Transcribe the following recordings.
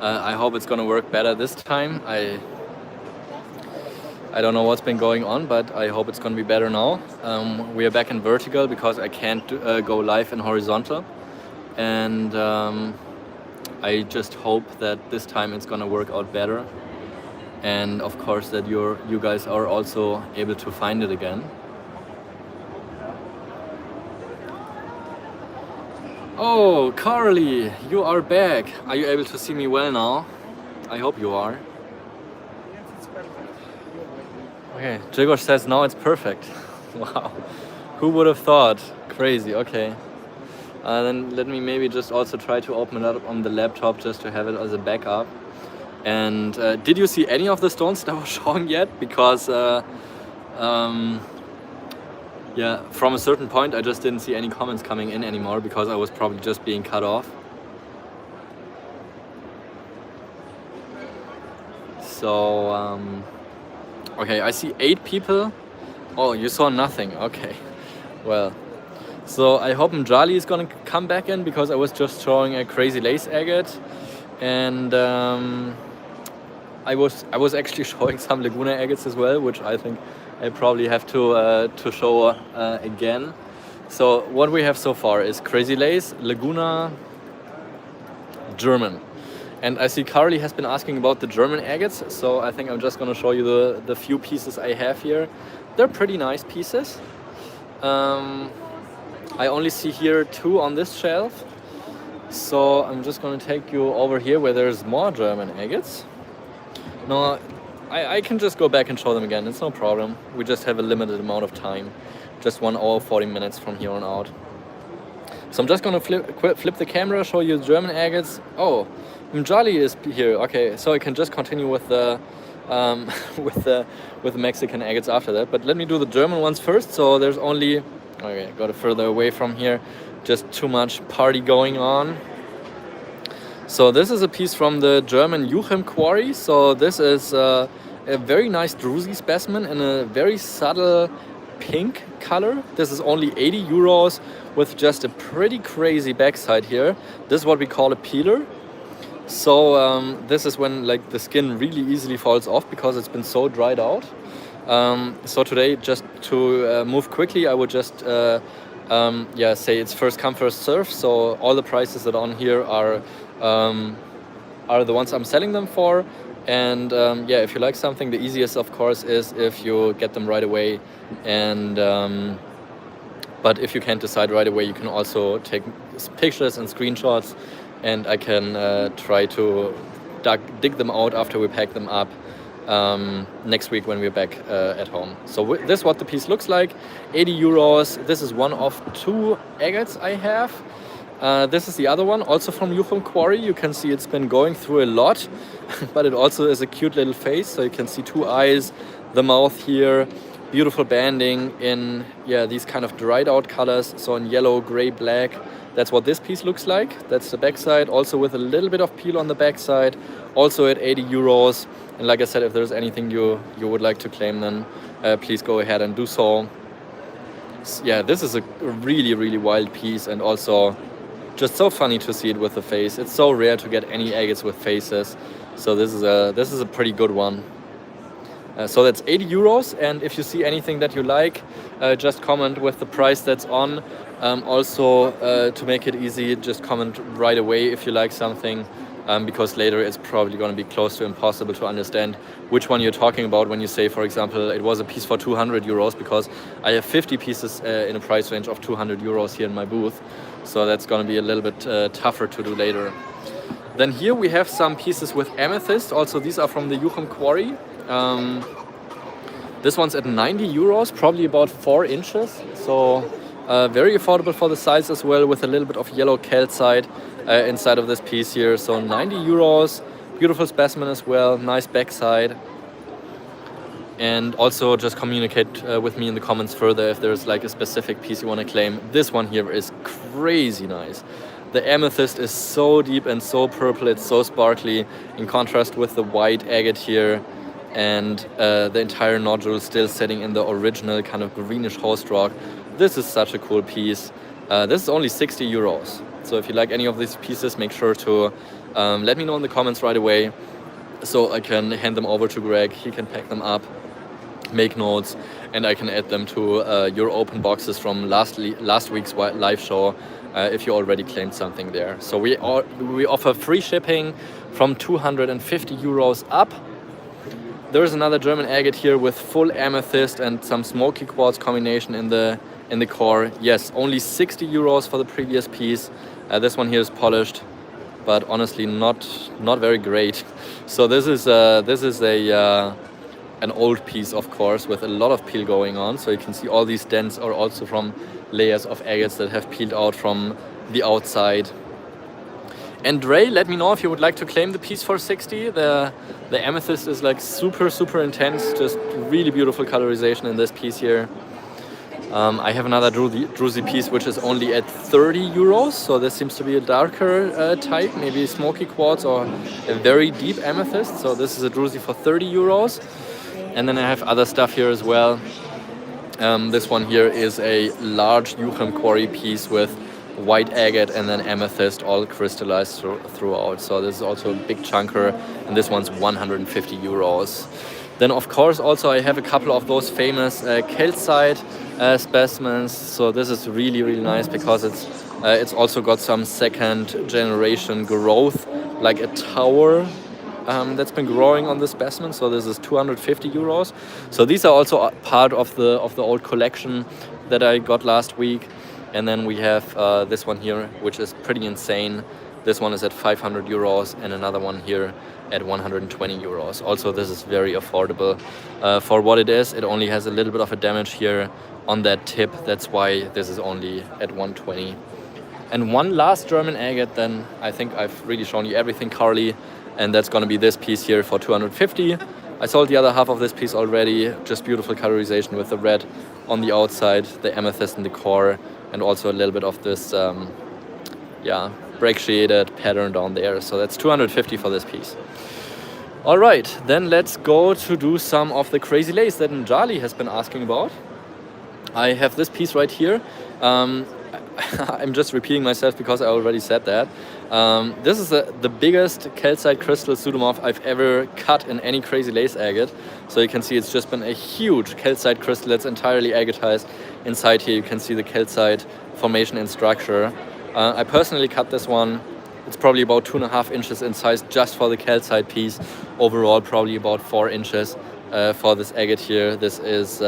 I hope it's gonna work better this time. I don't know what's been going on, but I hope it's gonna be better now. We are back in vertical because I can't go live in horizontal, and I just hope that this time it's gonna work out better, and of course that you guys are also able to find it again. Oh, Carly, you are back. Are you able to see me well now? I hope you are. Okay, Jigor says now it's perfect. Wow, who would have thought? Crazy. Okay, then let me maybe just also try to open it up on the laptop just to have it as a backup. And did you see any of the stones that I was showing yet? Because yeah, from a certain point I just didn't see any comments coming in anymore because I was probably just being cut off. So okay, I see 8 people. Oh, you saw nothing. Okay, well, so I hope Mjali is gonna come back in because I was just showing a crazy lace agate, and I was actually showing some Laguna agates as well, which I think I probably have to show again. So what we have so far is crazy lace, Laguna, German. And I see Carly has been asking about the German agates, so I think I'm just going to show you the few pieces I have here. They're pretty nice pieces. I only see here 2 on this shelf, so I'm just going to take you over here where there's more German agates. No, I can just go back and show them again, it's no problem. We just have a limited amount of time, just 1 hour 40 minutes from here on out. So I'm just going to flip the camera, show you German agates. Oh, Mjali is here. Okay, so I can just continue with the with the Mexican agates after that. But let me do the German ones first. So there's only, okay, got it further away from here. Just too much party going on. So this is a piece from the German Juchem quarry. So this is a very nice druzy specimen in a very subtle pink color. This is only 80 euros with just a pretty crazy backside here. This is what we call a peeler. So this is when like the skin really easily falls off because it's been so dried out. So today, just to move quickly, I would just yeah, say it's first come first serve. So all the prices that are on here are the ones I'm selling them for. And yeah, if you like something, the easiest of course is if you get them right away. And but if you can't decide right away, you can also take pictures and screenshots, and I can try to dig them out after we pack them up next week when we're back at home. So this is what the piece looks like. 80 euros. This is one of 2 agates I have. This is the other one, also from Juchem quarry. You can see it's been going through a lot, but it also is a cute little face. So you can see 2 eyes, the mouth here, beautiful banding in, yeah, these kind of dried out colors. So in yellow, gray, black. That's what this piece looks like. That's the backside, also with a little bit of peel on the backside, also at 80 euros. And like I said, if there's anything you would like to claim, then please go ahead and do so. Yeah, this is a really, really wild piece, and also just so funny to see it with the face. It's so rare to get any agates with faces, so this is a pretty good one. So that's 80 euros, and if you see anything that you like, just comment with the price that's on. Also, to make it easy, just comment right away if you like something, because later it's probably going to be close to impossible to understand which one you're talking about when you say, for example, it was a piece for 200 euros, because I have 50 pieces in a price range of 200 euros here in my booth. So that's going to be a little bit tougher to do later. Then here we have some pieces with amethyst. Also, these are from the Juchem quarry. This one's at 90 euros, probably about 4 inches. So very affordable for the size as well, with a little bit of yellow calcite inside of this piece here. So 90 euros, beautiful specimen as well, nice backside. And also just communicate with me in the comments further if there's like a specific piece you want to claim. This one here is crazy nice. The amethyst is so deep and so purple, it's so sparkly, in contrast with the white agate here. And the entire nodule still sitting in the original kind of greenish host rock. This is such a cool piece. This is only 60 euros. So if you like any of these pieces, make sure to let me know in the comments right away, so I can hand them over to Greg. He can pack them up, make notes, and I can add them to your open boxes from last week's live show if you already claimed something there. So we offer free shipping from 250 euros up. There is another German agate here with full amethyst and some smoky quartz combination in the core. Yes, only 60 euros for the previous piece. This one here is polished, but honestly not very great. So this is an old piece, of course, with a lot of peel going on. So you can see all these dents are also from layers of agates that have peeled out from the outside. And Ray, let me know if you would like to claim the piece for 60. The amethyst is like super intense, just really beautiful colorization in this piece here. I have another druzy piece which is only at 30 euros, so this seems to be a darker type, maybe smoky quartz or a very deep amethyst. So this is a druzy for 30 euros. And then I have other stuff here as well. This one here is a large Yuchem quarry piece with white agate and then amethyst all crystallized throughout. So this is also a big chunker, and this one's 150 euros. Then of course also I have a couple of those famous calcite specimens. So this is really nice because it's also got some second generation growth, like a tower that's been growing on the specimen. So this is 250 euros. So these are also part of the old collection that I got last week. And then we have this one here, which is pretty insane. This one is at 500 euros and another one here at 120 euros. Also, this is very affordable for what it is. It only has a little bit of a damage here on that tip. That's why this is only at 120. And one last German agate, then I think I've really shown you everything, Carly. And that's going to be this piece here for 250. I sold the other half of this piece already. Just beautiful colorization with the red on the outside, the amethyst in the core, and also a little bit of this break shaded pattern down there. So that's 250 for this piece. All right, then let's go to do some of the crazy lace that Njali has been asking about. I have this piece right here. I'm just repeating myself because I already said that. This is the biggest calcite crystal pseudomorph I've ever cut in any crazy lace agate. So you can see it's just been a huge calcite crystal that's entirely agatized. Inside here you can see the calcite formation and structure. I personally cut this one. It's probably about 2.5 inches in size just for the calcite piece. Overall probably about 4 inches for this agate here. This is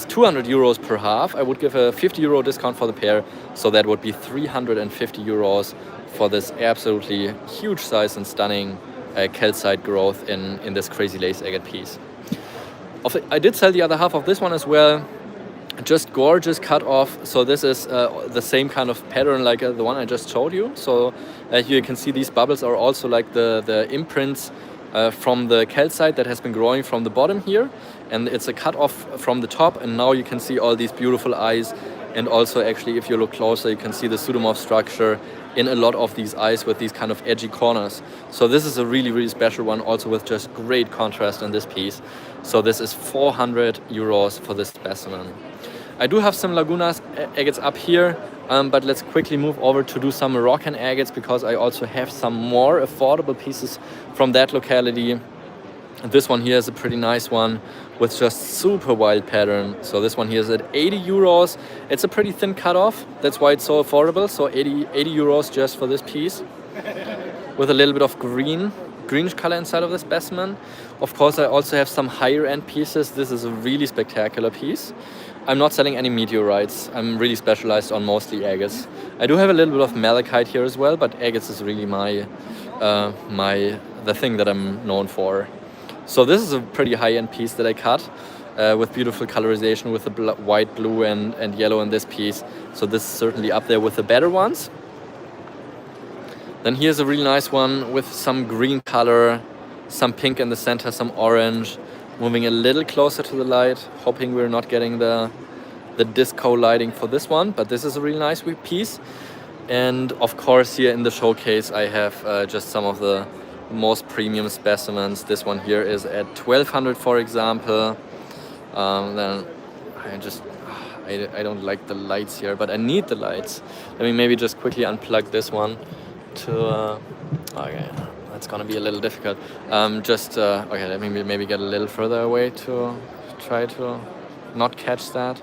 200 euros per half. I would give a 50 euro discount for the pair, so that would be 350 euros for this absolutely huge size and stunning calcite growth in this crazy lace agate piece. I did sell the other half of this one as well. Just gorgeous cut off. So this is the same kind of pattern like the one I just showed you. So here you can see these bubbles are also like the imprints from the calcite that has been growing from the bottom here, and it's a cut off from the top, and now you can see all these beautiful eyes. And also actually if you look closer you can see the pseudomorph structure in a lot of these eyes with these kind of edgy corners. So this is a really special one, also with just great contrast in this piece. So this is 400 euros for this specimen. I do have some Laguna agates up here, but let's quickly move over to do some Moroccan agates, because I also have some more affordable pieces from that locality. This one here is a pretty nice one with just super wild pattern. So this one here is at 80 euros. It's a pretty thin cutoff. That's why it's so affordable. So 80 euros just for this piece with a little bit of greenish color inside of the specimen. Of course, I also have some higher end pieces. This is a really spectacular piece. I'm not selling any meteorites. I'm really specialized on mostly agates. I do have a little bit of malachite here as well, but agates is really the thing that I'm known for. So this is a pretty high-end piece that I cut with beautiful colorization with the white, blue and yellow in this piece. So this is certainly up there with the better ones. Then here's a really nice one with some green color, some pink in the center, some orange. Moving a little closer to the light, hoping we're not getting the disco lighting for this one, but this is a really nice piece. And of course here in the showcase I have just some of the most premium specimens. This one here is at 1200, for example. Then I don't like the lights here, but I need the lights. Let me maybe just quickly unplug this one to okay, that's gonna be a little difficult. Okay, let me maybe get a little further away to try to not catch that.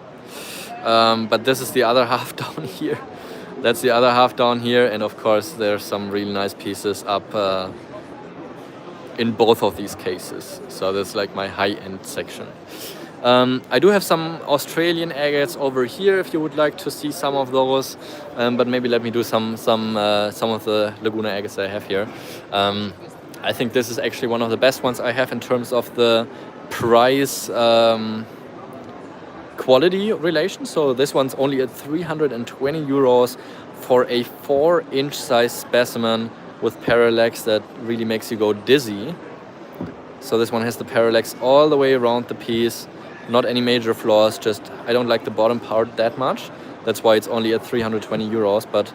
But this is the other half down here. That's the other half down here, and of course there's some really nice pieces up in both of these cases. So that's like my high-end section. I do have some Australian agates over here if you would like to see some of those, but maybe let me do some of the Laguna agates I have here. I think this is actually one of the best ones I have in terms of the price quality relation. So this one's only at 320 euros for a 4-inch size specimen with parallax that really makes you go dizzy. So this one has the parallax all the way around the piece. Not any major flaws, just I don't like the bottom part that much. That's why it's only at 320 euros. But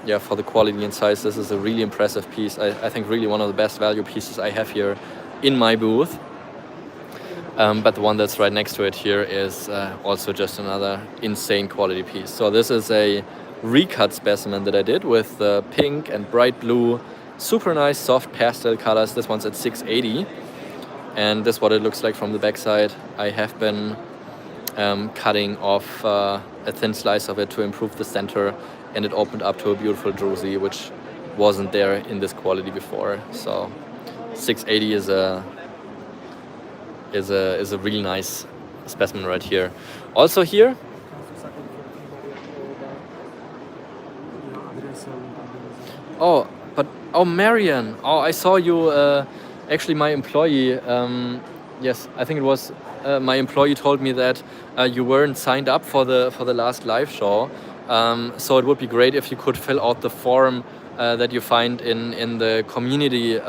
yeah, for the quality and size, this is a really impressive piece. I think really one of the best value pieces I have here in my booth. But the one that's right next to it here is also just another insane quality piece. So this is a recut specimen that I did with pink and bright blue, super nice soft pastel colors. This one's at 680. And this is what it looks like from the backside. I have been cutting off a thin slice of it to improve the center, and it opened up to a beautiful druzy, which wasn't there in this quality before. So 680 is a really nice specimen right here. Also here, Marian. Oh, I saw you. Actually, my employee. Yes, I think it was my employee told me that you weren't signed up for the last live show. So it would be great if you could fill out the form that you find in the community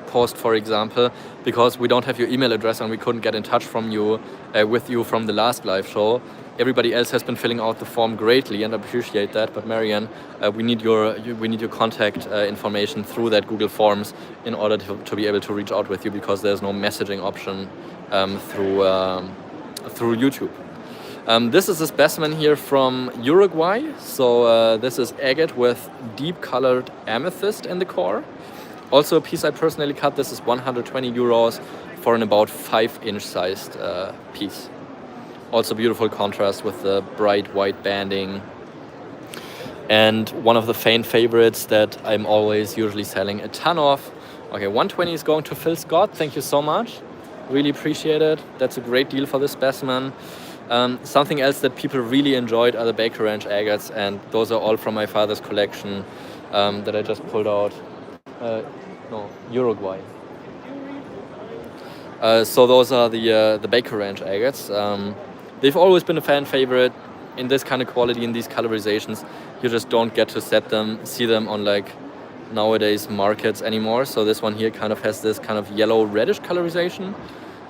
post, for example, because we don't have your email address and we couldn't get in touch with you from the last live show. Everybody else has been filling out the form greatly, and I appreciate that. But Marianne, we need your contact information through that Google Forms in order to be able to reach out with you, because there's no messaging option through YouTube. This is a specimen here from Uruguay. So this is agate with deep colored amethyst in the core. Also a piece I personally cut. This is 120 euros for an about 5-inch sized piece. Also beautiful contrast with the bright white banding. And one of the fan favorites that I'm always usually selling a ton of. Okay, 120 is going to Phil Scott. Thank you so much. Really appreciate it. That's a great deal for this specimen. Something else that people really enjoyed are the Baker Ranch agates, and those are all from my father's collection that I just pulled out. Uruguay. So those are the Baker Ranch agates. They've always been a fan favorite. In this kind of quality, in these colorizations, you just don't get to see them on like nowadays markets anymore. So this one here kind of has this kind of yellow reddish colorization.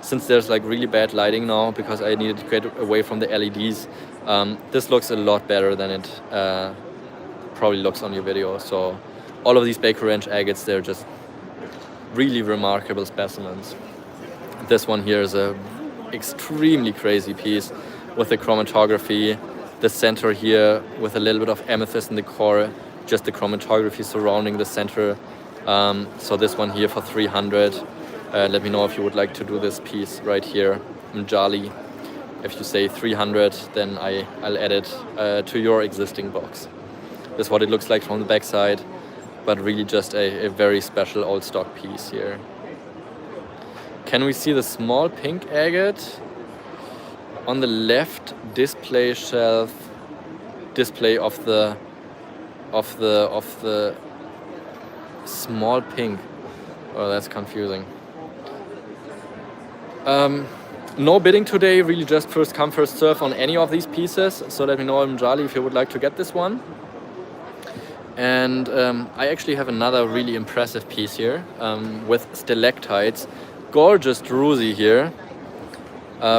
Since there's like really bad lighting now, because I needed to get away from the LEDs, this looks a lot better than it probably looks on your video. So all of these Baker Ranch agates, they're just really remarkable specimens. This one here is a extremely crazy piece with the chromatography, the center here with a little bit of amethyst in the core, just the chromatography surrounding the center. So this one here for 300. Let me know if you would like to do this piece right here, Mjali. If you say 300, then I'll add it to your existing box. This is what it looks like from the backside, but really just a very special old stock piece here. Can we see the small pink agate on the left display shelf? Display of the small pink. Oh, that's confusing. No bidding today, really just first come first serve on any of these pieces. So let me know, Mjali, if you would like to get this one. And I actually have another really impressive piece here with stalactites. Gorgeous druzy here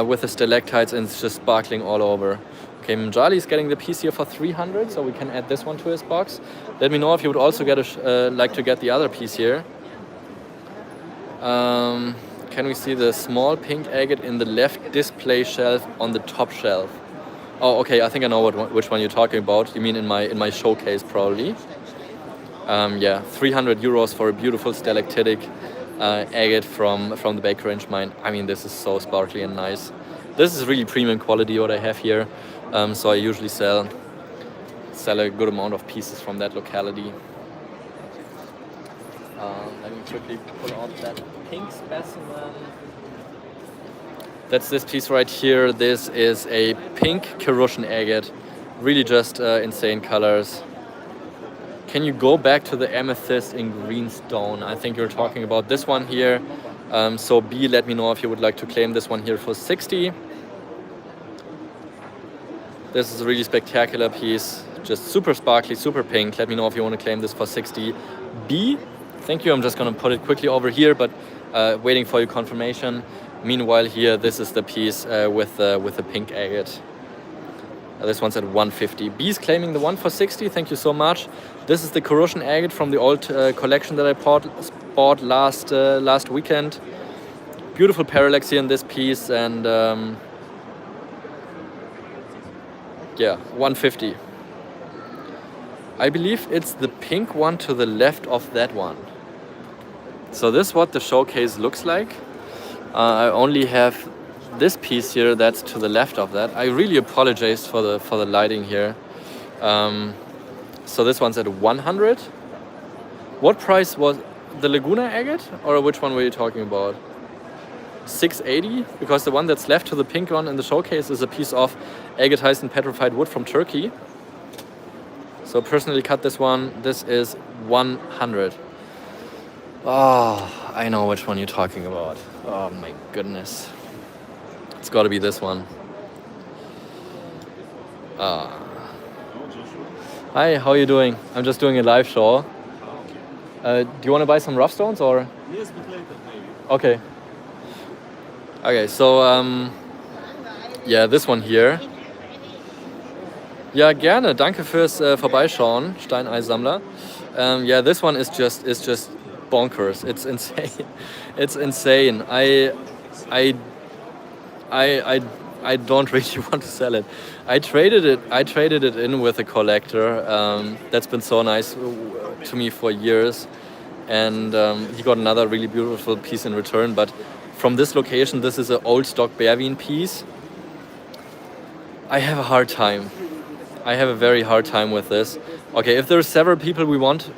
with the stalactites, and it's just sparkling all over. Okay, Mjali is getting the piece here for 300, so we can add this one to his box. Let me know if you would also like to get the other piece here. Can we see the small pink agate in the left display shelf on the top shelf? Oh, okay, I think I know which one you're talking about. You mean in my showcase, probably. Yeah, 300 euros for a beautiful stalactitic agate from the Baker Range mine. I mean, this is so sparkly and nice. This is really premium quality what I have here. So I usually sell a good amount of pieces from that locality. Let me quickly pull out that pink specimen. That's this piece right here. This is a pink Russian agate. Really just insane colors. Can you go back to the amethyst in green stone? I think you're talking about this one here. So B, let me know if you would like to claim this one here for 60. This is a really spectacular piece. Just super sparkly, super pink. Let me know if you want to claim this for 60. B, thank you. I'm just going to put it quickly over here, but waiting for your confirmation. Meanwhile here, this is the piece with the pink agate. This one's at 150. B's claiming the one for 60. Thank you so much. This is the Russian agate from the old collection that I bought last weekend. Beautiful parallax here in this piece, and yeah, 150. I believe it's the pink one to the left of that one. So this is what the showcase looks like. I only have this piece here that's to the left of that. I really apologize for the lighting here. So this one's at 100. What price was the Laguna agate, or which one were you talking about? 680, because the one that's left to the pink one in the showcase is a piece of agatized and petrified wood from Turkey. So personally cut this one. This is 100. Oh, I know which one you're talking about. Oh my goodness. It's got to be this one. Hi, how are you doing? I'm just doing a live show. Do you want to buy some rough stones or? Yes, but later maybe. Okay. Okay, so yeah, this one here. Ja, gerne. Danke fürs Vorbeischauen, Steineisammler. Yeah, this one is just bonkers. It's insane. It's insane. I don't really want to sell it. I traded it in with a collector that's been so nice to me for years, and he got another really beautiful piece in return. But from this location, this is an old stock Berwyn piece. I have a hard time. I have a very hard time with this. Okay, if there's several people we want,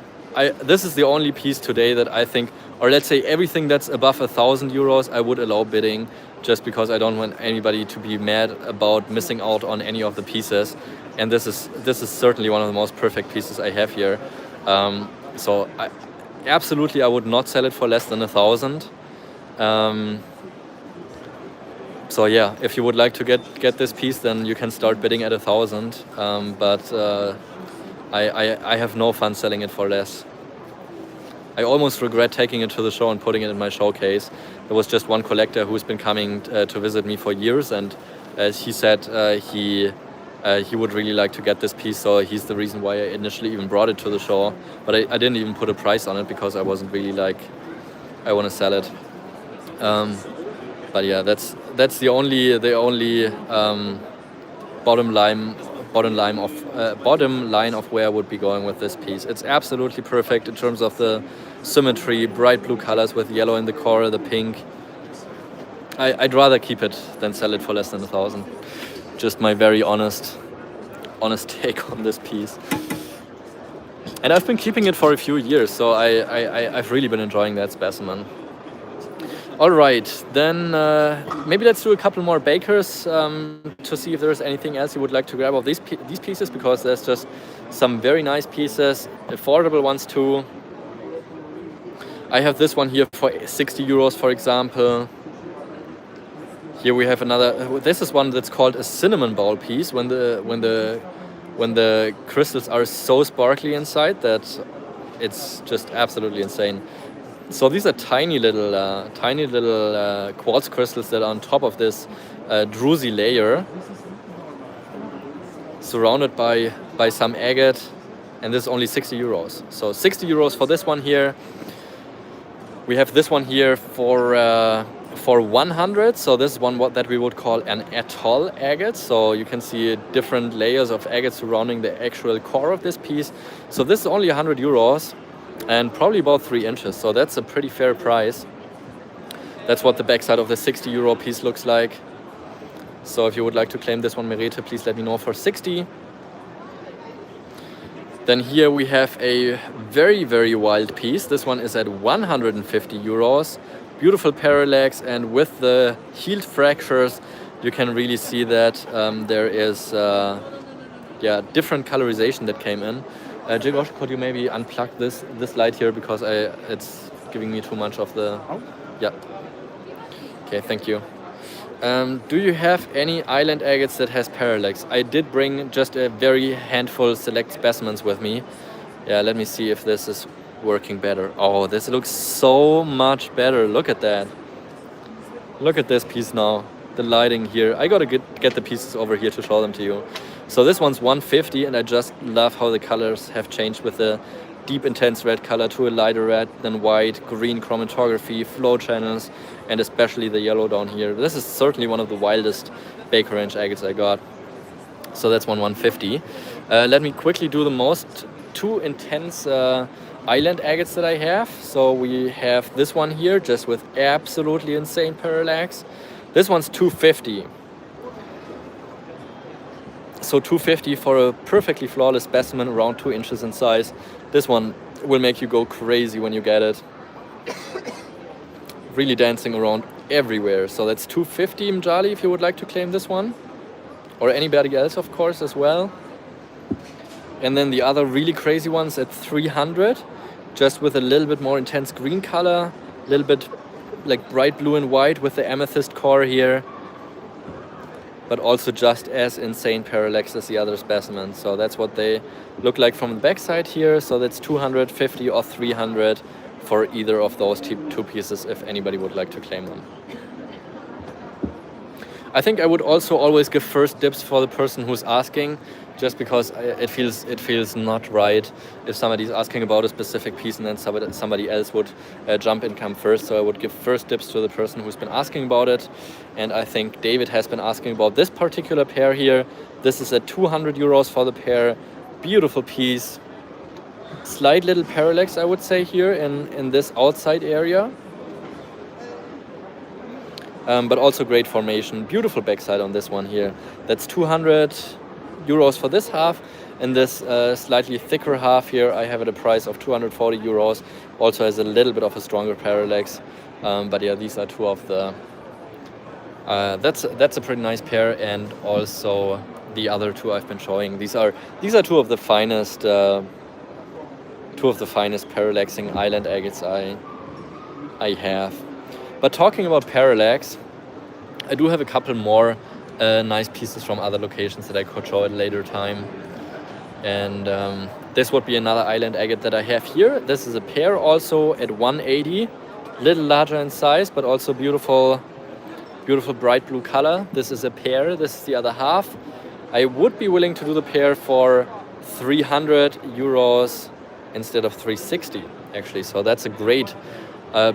this is the only piece today that I think, or let's say everything that's above 1,000 euros, I would allow bidding, just because I don't want anybody to be mad about missing out on any of the pieces. And this is certainly one of the most perfect pieces I have here. So absolutely I would not sell it for less than 1,000. So yeah, if you would like to get this piece, then you can start bidding at 1,000. But I have no fun selling it for less. I almost regret taking it to the show and putting it in my showcase. There was just one collector who's been coming to visit me for years, and he said he would really like to get this piece, so he's the reason why I initially even brought it to the show. But I didn't even put a price on it because I wasn't really like, I want to sell it. But yeah, that's the only bottom line of where I would be going with this piece. It's absolutely perfect in terms of the symmetry, bright blue colors with yellow in the core, the pink. I'd rather keep it than sell it for less than 1,000. Just my very honest take on this piece. And I've been keeping it for a few years, so I've really been enjoying that specimen. All right, then maybe let's do a couple more bakers to see if there's anything else you would like to grab of these pieces, because there's just some very nice pieces, affordable ones too. I have this one here for 60 euros, for example. Here we have another. This is one that's called a cinnamon bowl piece. When the crystals are so sparkly inside that it's just absolutely insane. So these are tiny little quartz crystals that are on top of this druzy layer, surrounded by some agate, and this is only 60 euros. So 60 euros for this one here. We have this one here for 100. So this is one that we would call an atoll agate. So you can see different layers of agate surrounding the actual core of this piece. So this is only 100 euros. and probably about 3 inches. So that's a pretty fair price. That's what the backside of the 60 euro piece looks like. So if you would like to claim this one, Merete, please let me know for 60. Then here we have a very, very wild piece. This one is at 150 euros. Beautiful parallax, and with the healed fractures, you can really see that there is different colorization that came in. Jigosh, could you maybe unplug this light here, because it's giving me too much of the... Yeah. Okay, thank you. Do you have any island agates that has parallax? I did bring just a very handful select specimens with me. Yeah, let me see if this is working better. Oh, this looks so much better. Look at that. Look at this piece now. The lighting here. I gotta get the pieces over here to show them to you. So this one's 150, and I just love how the colors have changed with the deep intense red color to a lighter red, then white, green chromatography, flow channels, and especially the yellow down here. This is certainly one of the wildest Baker Range agates I got. So that's 150. Let me quickly do the most two intense island agates that I have. So we have this one here, just with absolutely insane parallax. This one's 250. So 250 for a perfectly flawless specimen, around 2 inches in size. This one will make you go crazy when you get it. Really dancing around everywhere. So that's 250 Mjali if you would like to claim this one. Or anybody else, of course, as well. And then the other really crazy ones at 300, just with a little bit more intense green color, a little bit like bright blue and white with the amethyst core here, but also just as insane parallax as the other specimens. So that's what they look like from the backside here. So that's 250 or 300 for either of those two pieces if anybody would like to claim them. I think I would also always give first dibs for the person who's asking, just because it feels not right if somebody's asking about a specific piece and then somebody else would jump in, come first. So I would give first dibs to the person who's been asking about it. And I think David has been asking about this particular pair here. This is at 200 euros for the pair. Beautiful piece. Slight little parallax, I would say, here in this outside area. But also great formation. Beautiful backside on this one here. That's 200 euros for this half. And this slightly thicker half here, I have at a price of 240 euros. Also has a little bit of a stronger parallax. But yeah, these are two of the... that's a pretty nice pair. And also the other two I've been showing. These are two of the finest parallaxing island agates I have. But talking about parallax, I do have a couple more nice pieces from other locations that I could show at a later time. And this would be another island agate that I have here. This is a pair also at 180, little larger in size, but also beautiful bright blue color. This is a pair, this is the other half. I would be willing to do the pair for 300 euros instead of 360, actually. So that's a great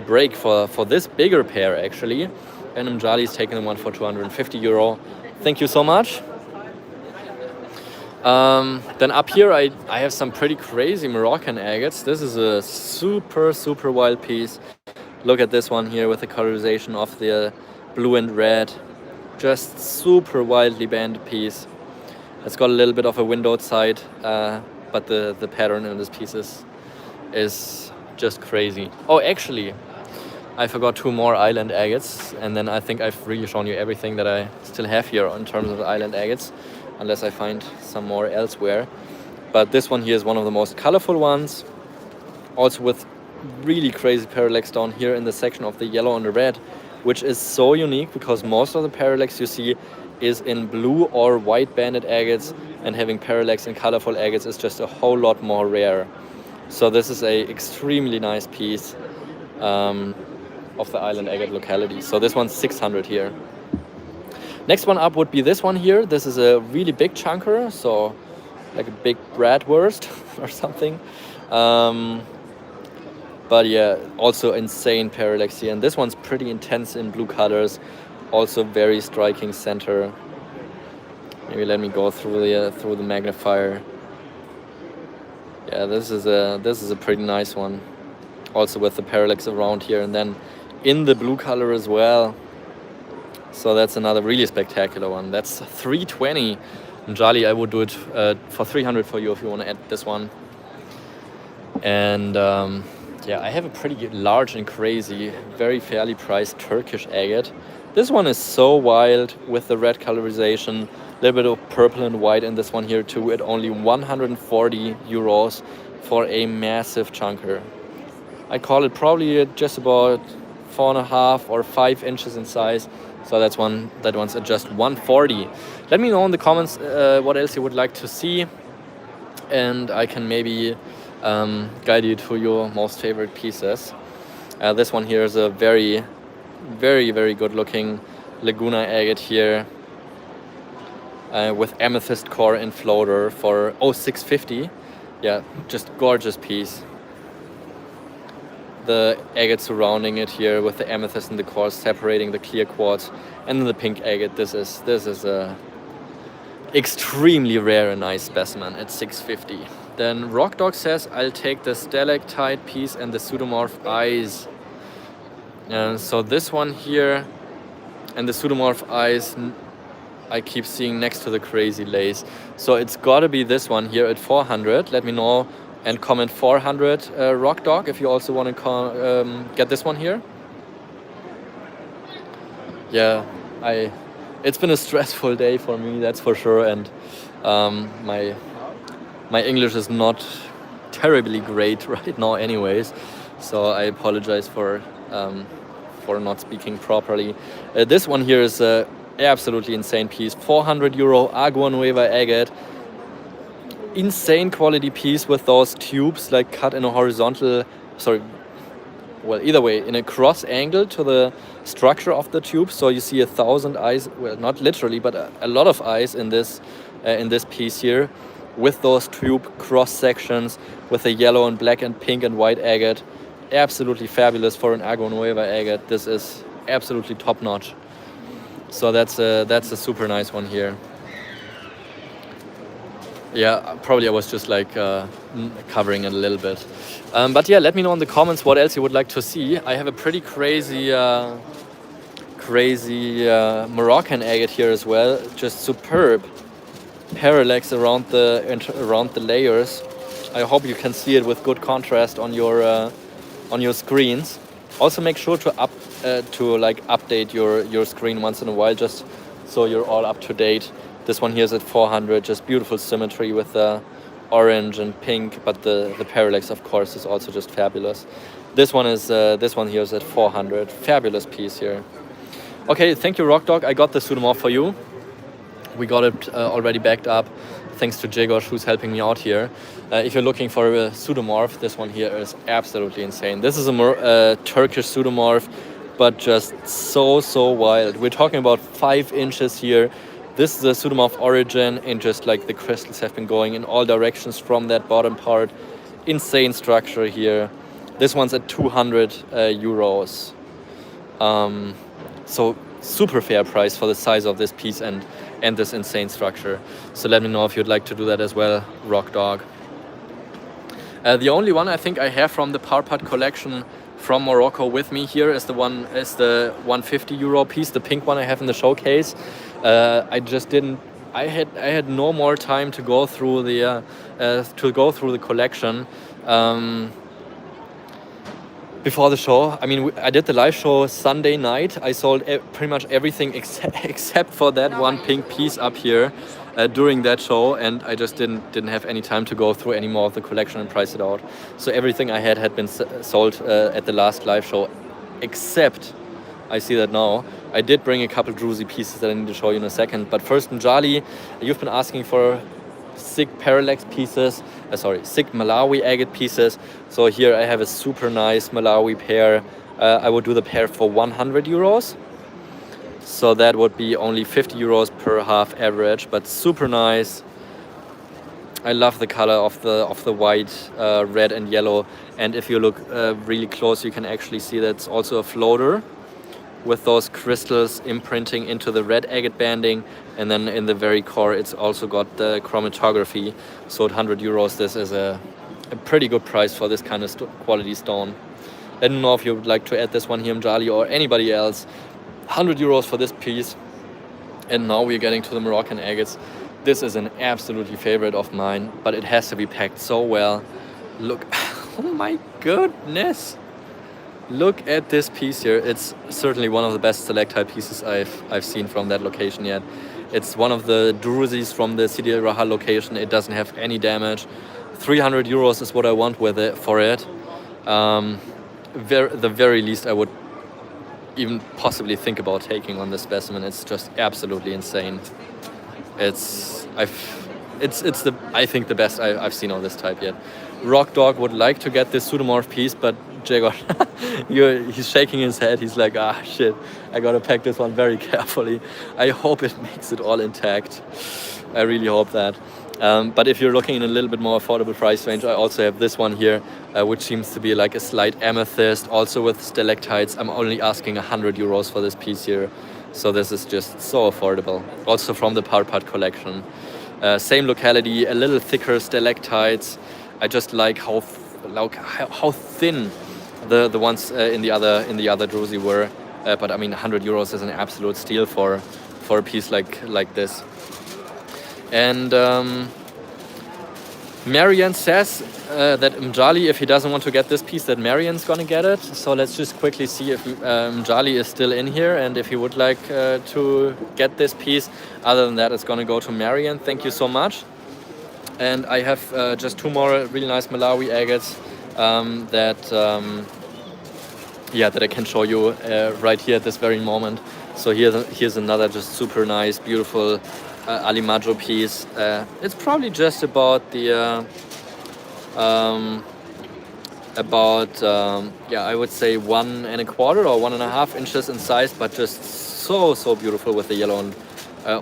break for this bigger pair, actually. And Mjali is taking the one for 250 euro. Thank you so much. Then up here I have some pretty crazy Moroccan agates. This is a super wild piece. Look at this one here with the colorization of the blue and red. Just super wildly banded piece. It's got a little bit of a windowed side, but the pattern in this piece is just crazy. Oh, actually, I forgot two more island agates, and then I think I've really shown you everything that I still have here in terms of island agates, unless I find some more elsewhere. But this one here is one of the most colorful ones, also with really crazy parallax down here in the section of the yellow and the red, which is so unique because most of the parallax you see is in blue or white banded agates, and having parallax in colorful agates is just a whole lot more rare. So this is a extremely nice piece of the island agate locality. So this one's 600 here. Next one up would be this one here. This is a really big chunker, so like a big bratwurst or something. But yeah, also insane parallax here. And this one's pretty intense in blue colors. Also very striking center. Maybe let me go through the magnifier. Yeah, this is a pretty nice one. Also with the parallax around here, and then in the blue color as well. So that's another really spectacular one. That's 320. Njali, I would do it for 300 for you if you want to add this one. And yeah, I have a pretty large and crazy, very fairly priced Turkish agate. This one is so wild with the red colorization, a little bit of purple and white in this one here too, at only 140 euros for a massive chunker. I call it probably just about 4.5 or 5 inches in size. So that one's at just 140. Let me know in the comments what else you would like to see, and I can maybe guide you to your most favorite pieces. This one here is a very, very, very good looking Laguna agate here with amethyst core and floater for 650. Yeah, just gorgeous piece. The agate surrounding it here with the amethyst and the core separating the clear quartz, and then the pink agate. This is a extremely rare and nice specimen at 650. Then Rock Dog says, I'll take the stalactite piece and the pseudomorph eyes. And so this one here and the pseudomorph eyes I keep seeing next to the crazy lace. So it's gotta be this one here at 400. Let me know and comment 400 Rock Dog if you also want to get this one here. Yeah, it's been a stressful day for me, that's for sure, and my English is not terribly great right now anyways, so I apologize for not speaking properly. This one here is a absolutely insane piece, 400 euro Agua Nueva agate. Insane quality piece with those tubes like cut in a horizontal, either way, in a cross angle to the structure of the tube. So you see 1,000 eyes, well, not literally, but a lot of eyes in this piece here, with those tube cross sections with the yellow and black and pink and white agate. Absolutely fabulous for an Agua Nueva agate. This is absolutely top notch. So that's a super nice one here. Yeah, probably I was just like covering it a little bit. But yeah, let me know in the comments what else you would like to see. I have a pretty crazy Moroccan agate here as well. Just superb parallax around the layers. I hope you can see it with good contrast on your screens. Also make sure to update your screen once in a while, just so you're all up to date. This one here is at 400, just beautiful symmetry with the orange and pink, but the parallax, of course, is also just fabulous. This one here is at 400. Fabulous piece here. Okay, thank you, Rock Dog. I got the pseudomorph for you. We got it already backed up, thanks to Jigos, who's helping me out here. If you're looking for a pseudomorph, this one here is absolutely insane. This is a Turkish pseudomorph, but just so wild. We're talking about 5 inches here. This is a pseudomorph origin, and just like the crystals have been going in all directions from that bottom part. Insane structure here. This one's at 200 euros. So super fair price for the size of this piece and this insane structure. So let me know if you'd like to do that as well, Rock Dog. The only one I think I have from the Parpat collection from Morocco with me here is the 150 euro piece, the pink one I have in the showcase. I had no more time to go through the collection before the show. I mean, I did the live show Sunday night. I sold pretty much everything except for that one pink piece up here during that show, and I just didn't have any time to go through any more of the collection and price it out. So everything I had been sold at the last live show, except, I see that now, I did bring a couple druzy pieces that I need to show you in a second. But first, Njali, you've been asking for sick parallax pieces, sick Malawi agate pieces. So here I have a super nice Malawi pair. I would do the pair for 100 euros. So that would be only 50 euros per half average, but super nice. I love the color of the white, red and yellow. And if you look really close, you can actually see that it's also a floater with those crystals imprinting into the red agate banding. And then in the very core, it's also got the chromatography. So at 100 euros, this is a a pretty good price for this kind of quality stone. I don't know if you would like to add this one here, Mjali, or anybody else. 100 euros for this piece. And now we're getting to the Moroccan agates. This is an absolutely favorite of mine, but it has to be packed so well. Look, oh my goodness. Look at this piece here. It's certainly one of the best stalactite pieces I've seen from that location yet. It's one of the Druzes from the Sidi Rahal location. It doesn't have any damage. 300 euros is what I want with it for it. The very least I would even possibly think about taking on this specimen. It's just absolutely insane. It's I think the best I've seen on this type yet. Rock Dog would like to get this pseudomorph piece, but Jago, he's shaking his head. He's like, ah, shit, I gotta pack this one very carefully. I hope it makes it all intact. I really hope that. But if you're looking in a little bit more affordable price range, I also have this one here, which seems to be like a slight amethyst, also with stalactites. I'm only asking 100 euros for this piece here. So this is just so affordable. Also from the Parpat collection. Same locality, a little thicker stalactites. I just like how thin the ones in the other druzy were. But I mean, 100 euros is an absolute steal for a piece like this. And Marian says that Mjali, if he doesn't want to get this piece, that Marian's gonna get it. So let's just quickly see if Mjali is still in here and if he would like to get this piece. Other than that, it's gonna go to Marian. Thank you so much. And I have just two more really nice Malawi agates that I can show you right here at this very moment. So here's another just super nice, beautiful Alimaggio piece. It's probably just about the I would say 1 1/4 or 1.5 inches in size, but just so beautiful with the yellow and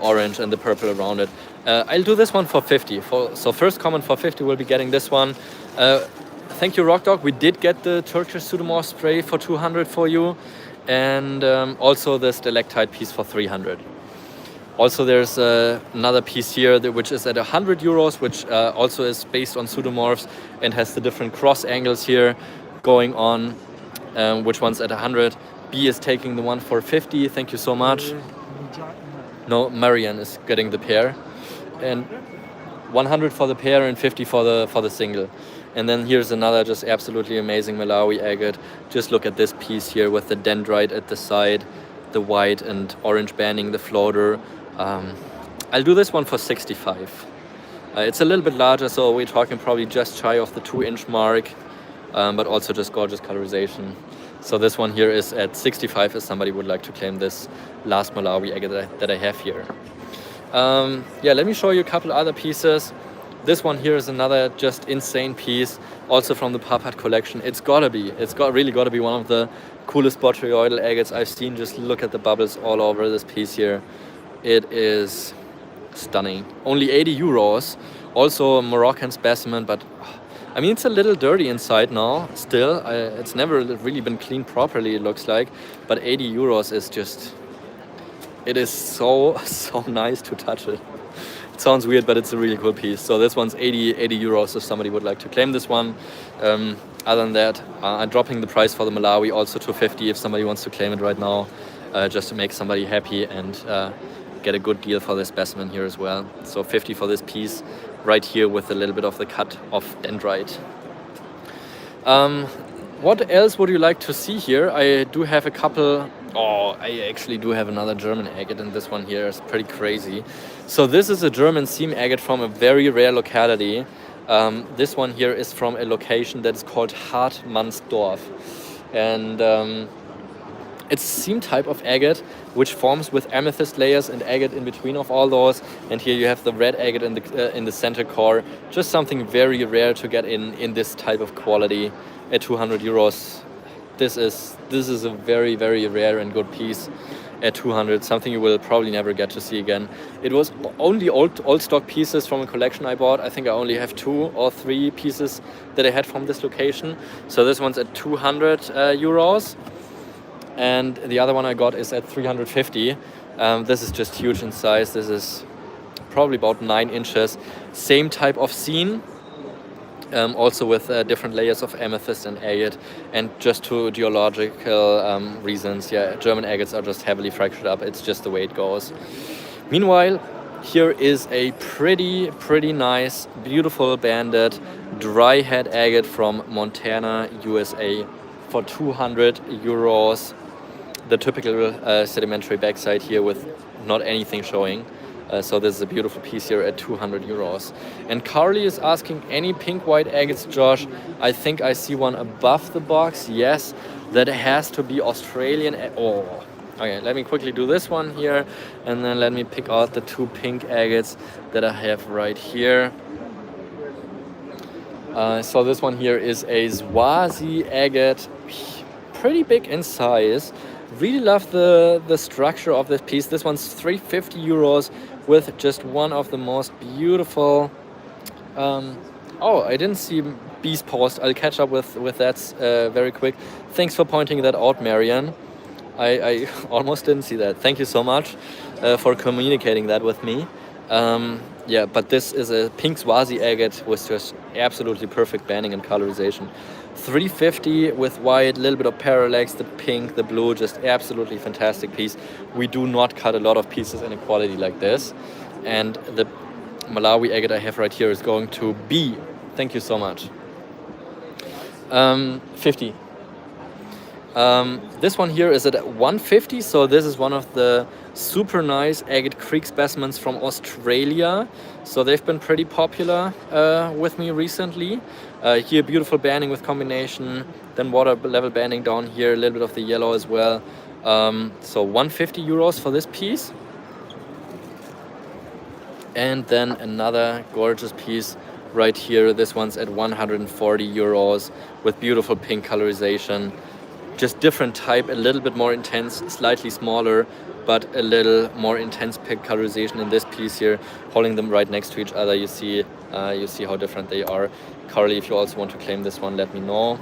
orange and the purple around it. I'll do this one for 50. So first comment for 50 will be getting this one. Thank you, Rock Dog. We did get the Turkish Pseudomorph spray for 200 for you, and also the stalactite piece for 300. Also, there's another piece here which is at 100 euros, which also is based on pseudomorphs and has the different cross angles here going on. Which one's at 100? B is taking the one for 50. Thank you so much. No, Marian is getting the pair, and 100 for the pair and 50 for the single. And then here's another just absolutely amazing Malawi agate. Just look at this piece here with the dendrite at the side, the white and orange banding the floater. I'll do this one for 65. It's a little bit larger, so we're talking probably just shy of the 2-inch mark, but also just gorgeous colorization. So this one here is at 65 if somebody would like to claim this last Malawi agate that I have here. Let me show you a couple other pieces. This one here is another just insane piece, also from the Parpat collection. It's really gotta be one of the coolest botryoidal agates I've seen. Just look at the bubbles all over this piece here. It is stunning. Only 80 euros. Also a Moroccan specimen, but I mean, it's a little dirty inside now still. It's never really been cleaned properly, it looks like. But 80 euros is just, it is so nice to touch it. It sounds weird, but it's a really cool piece. So this one's 80 euros if somebody would like to claim this one. Other than that, I'm dropping the price for the Malawi also to 50 if somebody wants to claim it right now, just to make somebody happy and get a good deal for this specimen here as well. So 50 for this piece right here with a little bit of the cut of dendrite. What else would you like to see here? I do have a couple. Oh, I actually do have another German agate, and this one here is pretty crazy. So this is a German seam agate from a very rare locality. This one here is from a location that is called Hartmannsdorf. And it's a seam type of agate which forms with amethyst layers and agate in between of all those. And here you have the red agate in the center core. Just something very rare to get in this type of quality at 200 euros. This is a very, very rare and good piece at 200, something you will probably never get to see again. It was only old stock pieces from a collection I bought. I think I only have 2 or 3 pieces that I had from this location. So this one's at 200 euros. And the other one I got is at 350. This is just huge in size. This is probably about 9 inches. Same type of scene. Also with different layers of amethyst and agate, and just to geological reasons, yeah, German agates are just heavily fractured up. It's just the way it goes. Meanwhile, here is a pretty nice, beautiful banded dry head agate from Montana, USA for 200 euros. The typical sedimentary backside here with not anything showing. So this is a beautiful piece here at 200 euros. And Carly is asking, any pink white agates, Josh? I think I see one above the box. Yes, that has to be Australian. Oh, okay, let me quickly do this one here, and then let me pick out the two pink agates that I have right here. So this one here is a Swazi agate, pretty big in size. Really love the structure of this piece. This one's 350 euros with just one of the most beautiful. Oh, I didn't see B's post. I'll catch up with that very quick. Thanks for pointing that out, Marianne. I almost didn't see that. Thank you so much for communicating that with me. Yeah, but this is a pink Swazi agate with just absolutely perfect banding and colorization. 350 with white, a little bit of parallax, the pink, the blue, just absolutely fantastic piece. We do not cut a lot of pieces in a quality like this. And the Malawi agate I have right here is going to be, thank you so much, 50. This one here is at 150, so this is one of the super nice agate creek specimens from Australia. So they've been pretty popular with me recently. Here, beautiful banding with combination, then water level banding down here, a little bit of the yellow as well. So 150 euros for this piece. And then another gorgeous piece right here. This one's at 140 euros with beautiful pink colorization. Just different type, a little bit more intense, slightly smaller, but a little more intense pink colorization in this piece here. Holding them right next to each other, you see how different they are. Carly, if you also want to claim this one, let me know.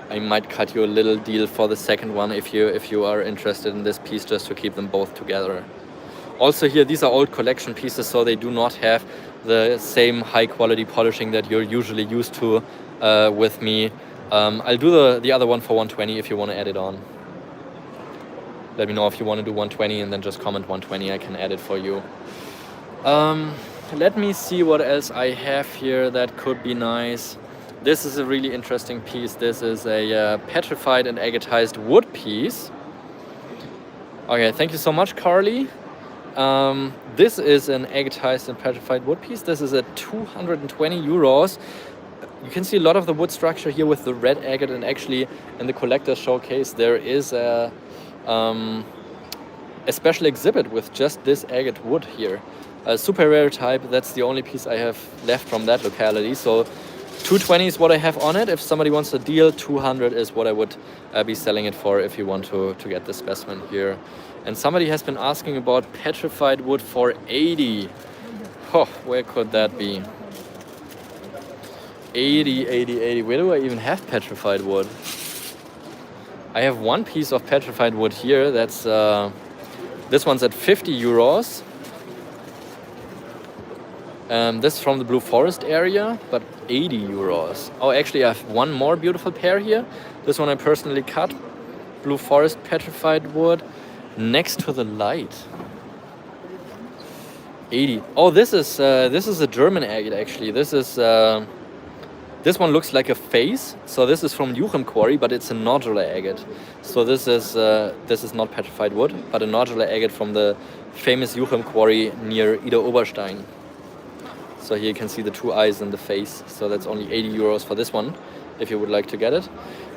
I might cut you a little deal for the second one if you are interested in this piece, just to keep them both together. Also here, these are old collection pieces, so they do not have the same high quality polishing that you're usually used to with me. I'll do the other one for 120 if you want to add it on. Let me know if you want to do 120 and then just comment 120. I can add it for you. Let me see what else I have here that could be nice. This is a really interesting piece. This is a petrified and agatized wood piece. Okay, thank you so much, Carly. This is an agatized and petrified wood piece. This is at 220 euros. You can see a lot of the wood structure here with the red agate, and actually in the collector's showcase there is a special exhibit with just this agate wood here. A super rare type. That's the only piece I have left from that locality. So 220 is what I have on it. If somebody wants a deal, 200 is what I would be selling it for if you want to get the specimen here. And somebody has been asking about petrified wood for 80. Oh, where could that be? 80. Where do I even have petrified wood? I have one piece of petrified wood here. That's this one's at 50 euros. This is from the Blue Forest area, but 80 euros. Oh, actually I have one more beautiful pair here. This one I personally cut. Blue Forest petrified wood next to the light. 80. Oh, this is a German agate actually. This one looks like a face, so this is from Juchem quarry, but it's a nodular agate. So this is not petrified wood, but a nodular agate from the famous Juchem quarry near Ida Oberstein. So here you can see the two eyes and the face. So that's only 80 euros for this one, if you would like to get it.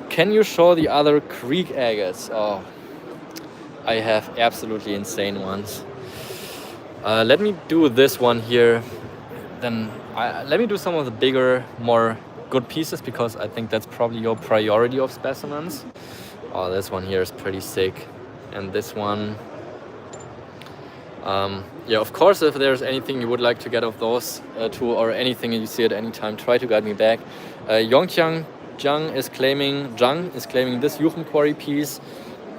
Can you show the other creek agates? Oh, I have absolutely insane ones. Let me do this one here. Then let me do some of the bigger, more good pieces, because I think that's probably your priority of specimens. Oh, this one here is pretty sick. And this one, yeah, of course, if there's anything you would like to get of those two, or anything you see at any time, try to guide me back. Yongqiang Zhang is claiming this Juchem quarry piece.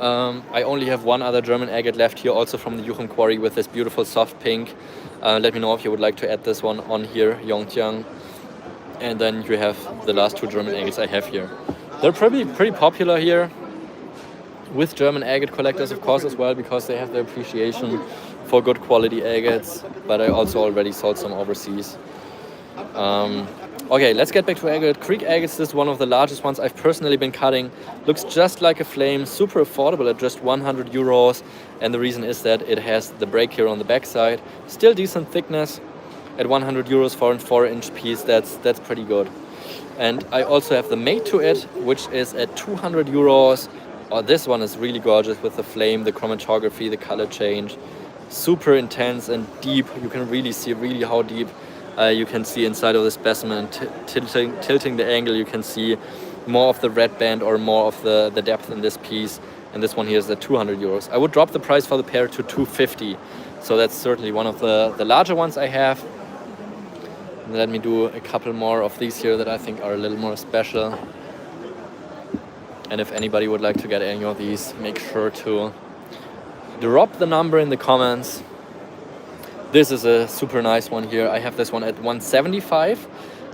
I only have one other German agate left here, also from the Juchum quarry, with this beautiful soft pink. Let me know if you would like to add this one on here, Yongjiang. And then you have the last two German agates I have here. They're pretty popular here with German agate collectors, of course, as well, because they have the appreciation for good quality agates. But I also already sold some overseas. Okay, let's get back to agate. Creek agates, this is one of the largest ones I've personally been cutting. Looks just like a flame, super affordable at just 100 euros. And the reason is that it has the break here on the back side. Still decent thickness. At 100 euros for a 4-inch piece, that's pretty good. And I also have the mate to it, which is at 200 euros. Oh, this one is really gorgeous with the flame, the chromatography, the color change. Super intense and deep. You can really see how deep. You can see inside of the specimen, tilting the angle, you can see more of the red band or more of the depth in this piece. And this one here is at 200 euros. I would drop the price for the pair to 250. So that's certainly one of the larger ones I have. And let me do a couple more of these here that I think are a little more special. And if anybody would like to get any of these, make sure to drop the number in the comments. This is a super nice one here. I have this one at 175.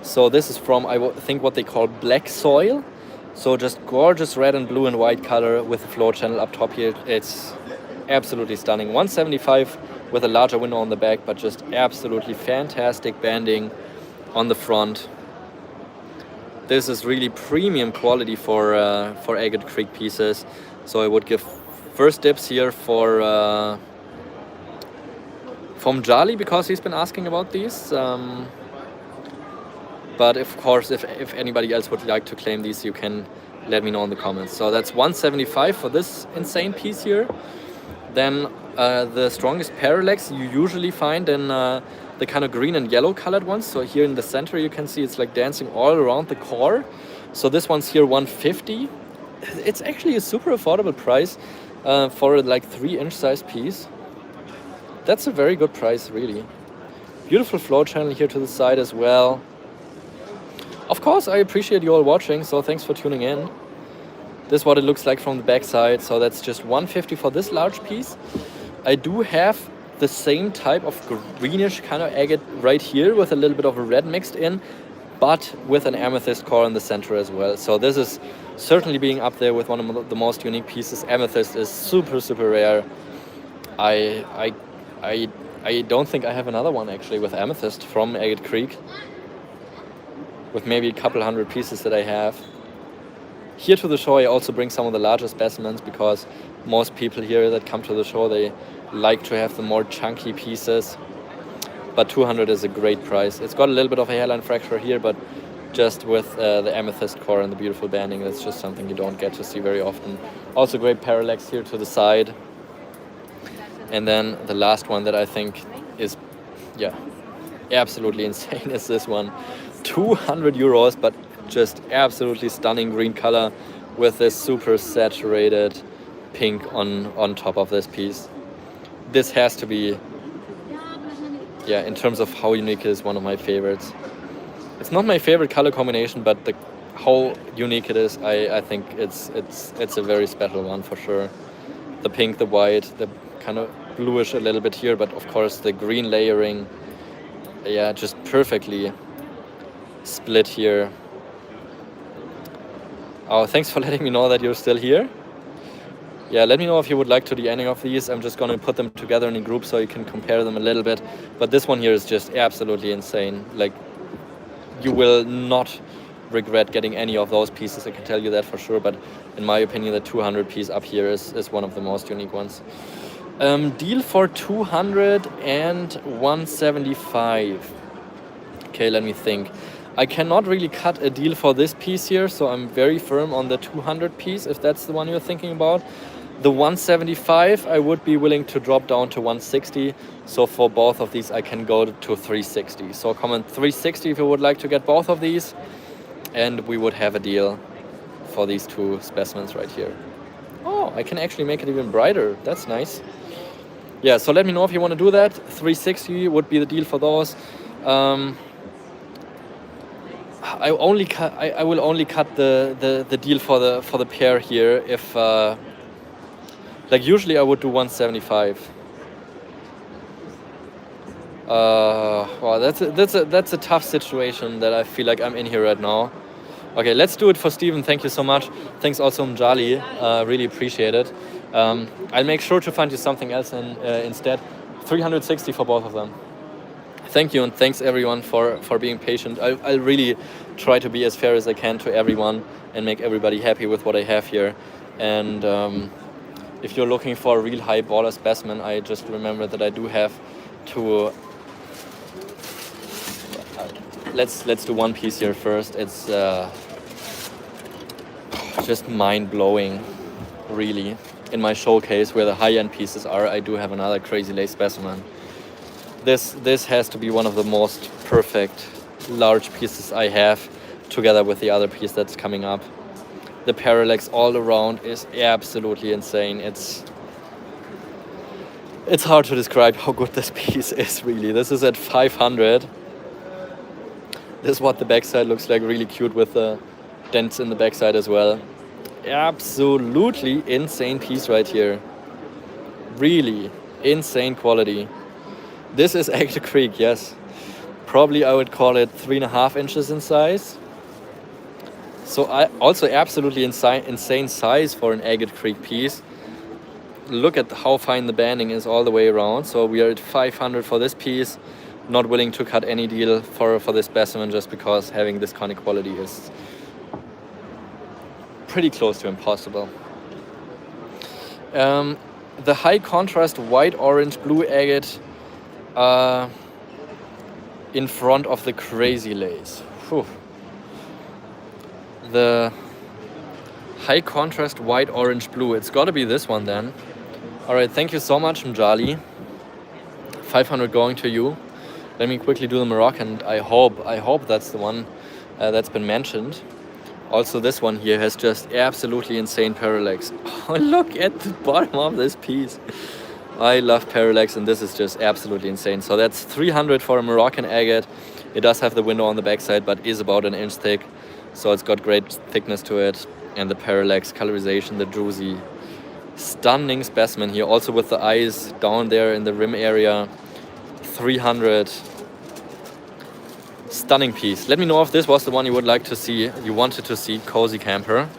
So this is from, I think, what they call black soil. So just gorgeous red and blue and white color with the flow channel up top here. It's absolutely stunning. 175 with a larger window on the back, but just absolutely fantastic banding on the front. This is really premium quality for agate creek pieces. So I would give first dips here for from Jali, because he's been asking about these. But of course, if anybody else would like to claim these, you can let me know in the comments. So that's 175 for this insane piece here. Then the strongest parallax you usually find in the kind of green and yellow colored ones. So here in the center you can see it's like dancing all around the core. So this one's here 150. It's actually a super affordable price for a like 3-inch size piece. That's a very good price, really. Beautiful flow channel here to the side as well. Of course, I appreciate you all watching, so thanks for tuning in. This is what it looks like from the back side. So that's just 150 for this large piece. I do have the same type of greenish kind of agate right here with a little bit of a red mixed in, but with an amethyst core in the center as well. So this is certainly being up there with one of the most unique pieces. Amethyst is super rare. I don't think I have another one actually with amethyst from Agate Creek, with maybe a couple hundred pieces that I have. Here to the show I also bring some of the larger specimens, because most people here that come to the show, they like to have the more chunky pieces. But 200 is a great price. It's got a little bit of a hairline fracture here, but just with the amethyst core and the beautiful banding, that's just something you don't get to see very often. Also great parallax here to the side. And then the last one that I think is, yeah, absolutely insane is this one. 200 euros, but just absolutely stunning green color with this super saturated pink on top of this piece. This has to be, yeah, in terms of how unique it is, one of my favorites. It's not my favorite color combination, but how unique it is, I think it's a very special one for sure. The pink, the white, the kind of bluish a little bit here, but of course the green layering, yeah, just perfectly split here. Oh, thanks for letting me know that you're still here. Yeah, let me know if you would like to do any of these. I'm just going to put them together in a group so you can compare them a little bit. But this one here is just absolutely insane. Like, you will not regret getting any of those pieces, I can tell you that for sure. But in my opinion, the 200 piece up here is one of the most unique ones. Deal for 200 and 175. Okay, let me think. I cannot really cut a deal for this piece here, so I'm very firm on the 200 piece, if that's the one you're thinking about. The 175, I would be willing to drop down to 160. So for both of these, I can go to 360. So comment 360 if you would like to get both of these. And we would have a deal for these two specimens right here. Oh, I can actually make it even brighter. That's nice. Yeah, so let me know if you want to do that. 360 would be the deal for those. I will only cut the deal for the pair here if Like usually I would do 175. Wow, that's a tough situation that I feel like I'm in here right now. Okay, let's do it for Steven. Thank you so much. Thanks also Mjali. Really appreciate it. I'll make sure to find you something else instead. 360 for both of them. Thank you, and thanks everyone for being patient. I'll really try to be as fair as I can to everyone and make everybody happy with what I have here. And if you're looking for a real high baller specimen, I just remember that I do have to... let's do one piece here first. It's just mind-blowing, really. In my showcase where the high-end pieces are, I do have another crazy lace specimen. This has to be one of the most perfect large pieces I have, together with the other piece that's coming up. The parallax all around is absolutely insane. It's hard to describe how good this piece is, really. This is at 500. This is what the backside looks like, really cute with the dents in the backside as well. Absolutely insane piece right here. Really insane quality. This is Agate Creek, yes. Probably I would call it 3.5 inches in size. So also absolutely insane size for an Agate Creek piece. Look at how fine the banding is all the way around. So we are at 500 for this piece. Not willing to cut any deal for this specimen just because having this kind of quality is pretty close to impossible. The high contrast white, orange, blue agate in front of the crazy lace. Whew. The high contrast white, orange, blue. It's got to be this one then. All right, thank you so much, Mjali. 500 going to you. Let me quickly do the Moroccan. I hope that's the one that's been mentioned. Also, this one here has just absolutely insane parallax. Oh, look at the bottom of this piece. I love parallax, and this is just absolutely insane. So that's 300 for a Moroccan agate. It does have the window on the backside, but is about an inch thick. So it's got great thickness to it. And the parallax colorization, the druzy. Stunning specimen here. Also with the eyes down there in the rim area. 300. Stunning piece. Let me know if this was the one you would like to see, you wanted to see, Cozy Camper.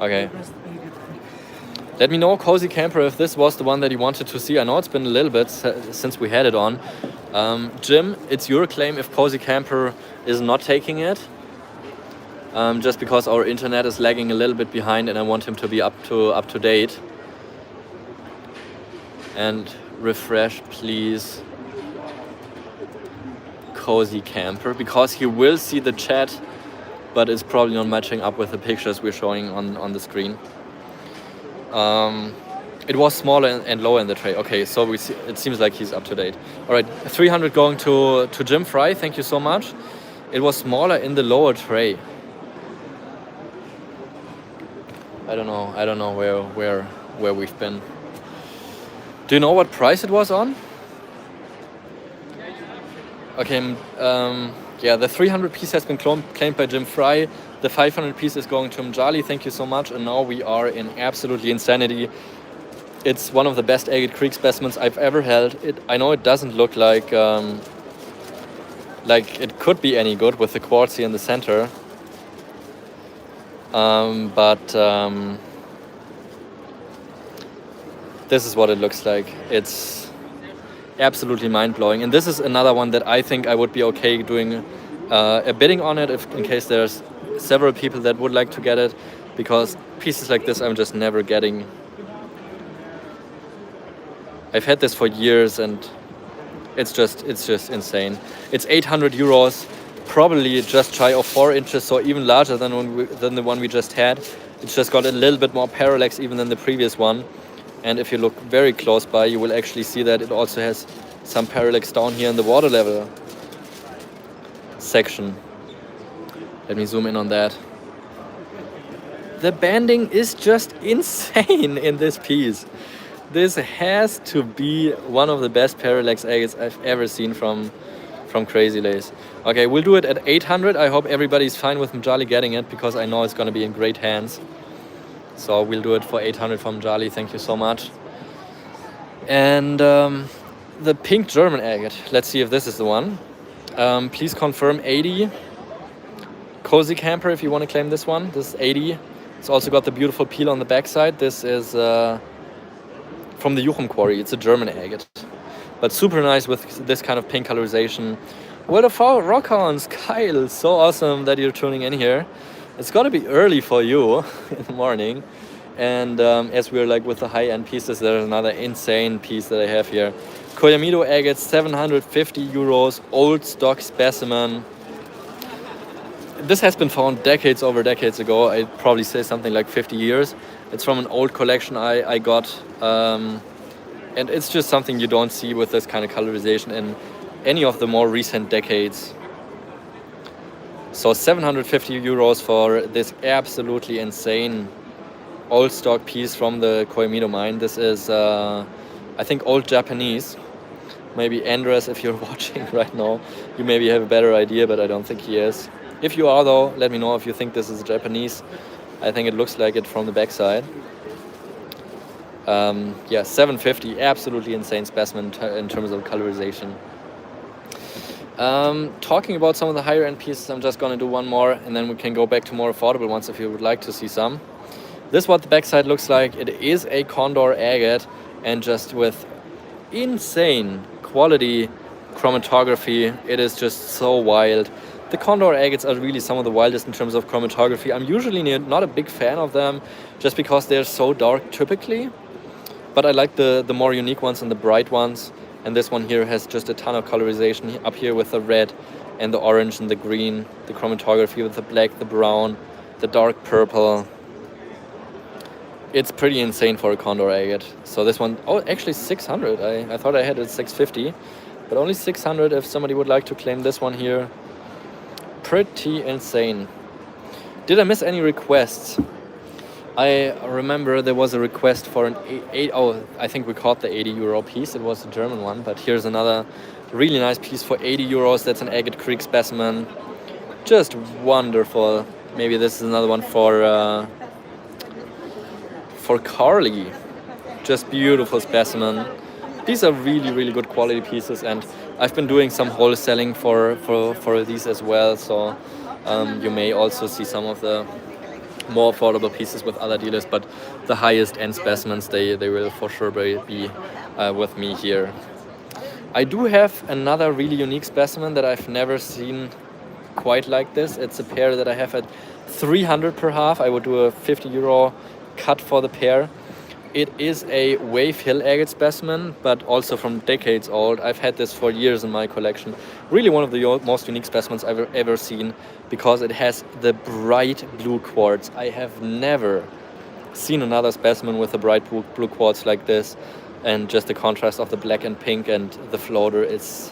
Okay. Let me know, Cozy Camper, if this was the one that you wanted to see. I know it's been a little bit since we had it on. Jim, it's your claim if Cozy Camper is not taking it. Just because our internet is lagging a little bit behind and I want him to be up to date. And refresh, please. Cozy Camper, because he will see the chat, but it's probably not matching up with the pictures we're showing on the screen. It was smaller and lower in the tray. Okay, so we see, it seems like he's up to date. All right, 300 going to Jim Fry. Thank you so much. It was smaller in the lower tray. I don't know where we've been. Do you know what price it was on? Okay, yeah, the 300 piece has been claimed by Jim Fry. The 500 piece is going to Mjali. Thank you so much. And now we are in absolutely insanity. It's one of the best Agate Creek specimens I've ever held. I know it doesn't look like it could be any good with the quartz here in the center. But this is what it looks like. It's absolutely mind-blowing, and this is another one that I think I would be okay doing a bidding on it in case there's several people that would like to get it, because pieces like this I'm just never getting. I've had this for years and it's just insane. It's 800 euros, probably just shy of 4 inches, so even larger than the one we just had. It's just got a little bit more parallax even than the previous one. And if you look very close by, you will actually see that it also has some parallax down here in the water level section. Let me zoom in on that. The banding is just insane in this piece. This has to be one of the best parallax agates I've ever seen from Crazy Lace. Okay, we'll do it at 800. I hope everybody's fine with Mjali getting it, because I know it's going to be in great hands. So we'll do it for 800 from Jali. Thank you so much. And the pink German agate. Let's see if this is the one. Please confirm 80. Cozy camper if you want to claim this one. This is 80. It's also got the beautiful peel on the backside. This is from the Juchum quarry. It's a German agate. But super nice with this kind of pink colorization. What a rock on, Kyle. So awesome that you're tuning in here. It's got to be early for you in the morning. And as we're like with the high-end pieces, there's another insane piece that I have here. Koyamido agate, 750 euros, old stock specimen. This has been found decades ago. I'd probably say something like 50 years. It's from an old collection I got. And it's just something you don't see with this kind of colorization in any of the more recent decades. So 750 euros for this absolutely insane old stock piece from the Koyamido mine. This is, I think, old Japanese. Maybe Andres, if you're watching right now, you maybe have a better idea, but I don't think he is. If you are though, let me know if you think this is Japanese. I think it looks like it from the backside. Yeah, 750, absolutely insane specimen in terms of colorization. Talking about some of the higher end pieces, I'm just going to do one more and then we can go back to more affordable ones if you would like to see some. This is what the backside looks like. It is a condor agate and just with insane quality chromatography. It is just so wild. The condor agates are really some of the wildest in terms of chromatography. I'm usually not a big fan of them just because they're so dark typically. But I like the more unique ones and the bright ones. And this one here has just a ton of colorization up here with the red and the orange and the green. The chromatography with the black, the brown, the dark purple. It's pretty insane for a condor agate. So this one, oh, actually 600. I thought I had it at 650. But only 600 if somebody would like to claim this one here. Pretty insane. Did I miss any requests? I remember there was a request for an I think we caught the 80 euro piece. It was a German one, but here's another really nice piece for 80 euros. That's an Agate Creek specimen. Just wonderful. Maybe this is another one for Carly. Just beautiful specimen. These are really, really good quality pieces, and I've been doing some wholesaling for these as well. So you may also see some of the more affordable pieces with other dealers, but the highest end specimens, they will for sure be with me here. I do have another really unique specimen that I've never seen quite like this. It's a pair that I have at 300 per half. I would do a 50 euro cut for the pair. It is a Wave Hill agate specimen, but also from decades old. I've had this for years in my collection. Really one of the most unique specimens I've ever seen because it has the bright blue quartz. I have never seen another specimen with a bright blue quartz like this, and just the contrast of the black and pink and the floater. It's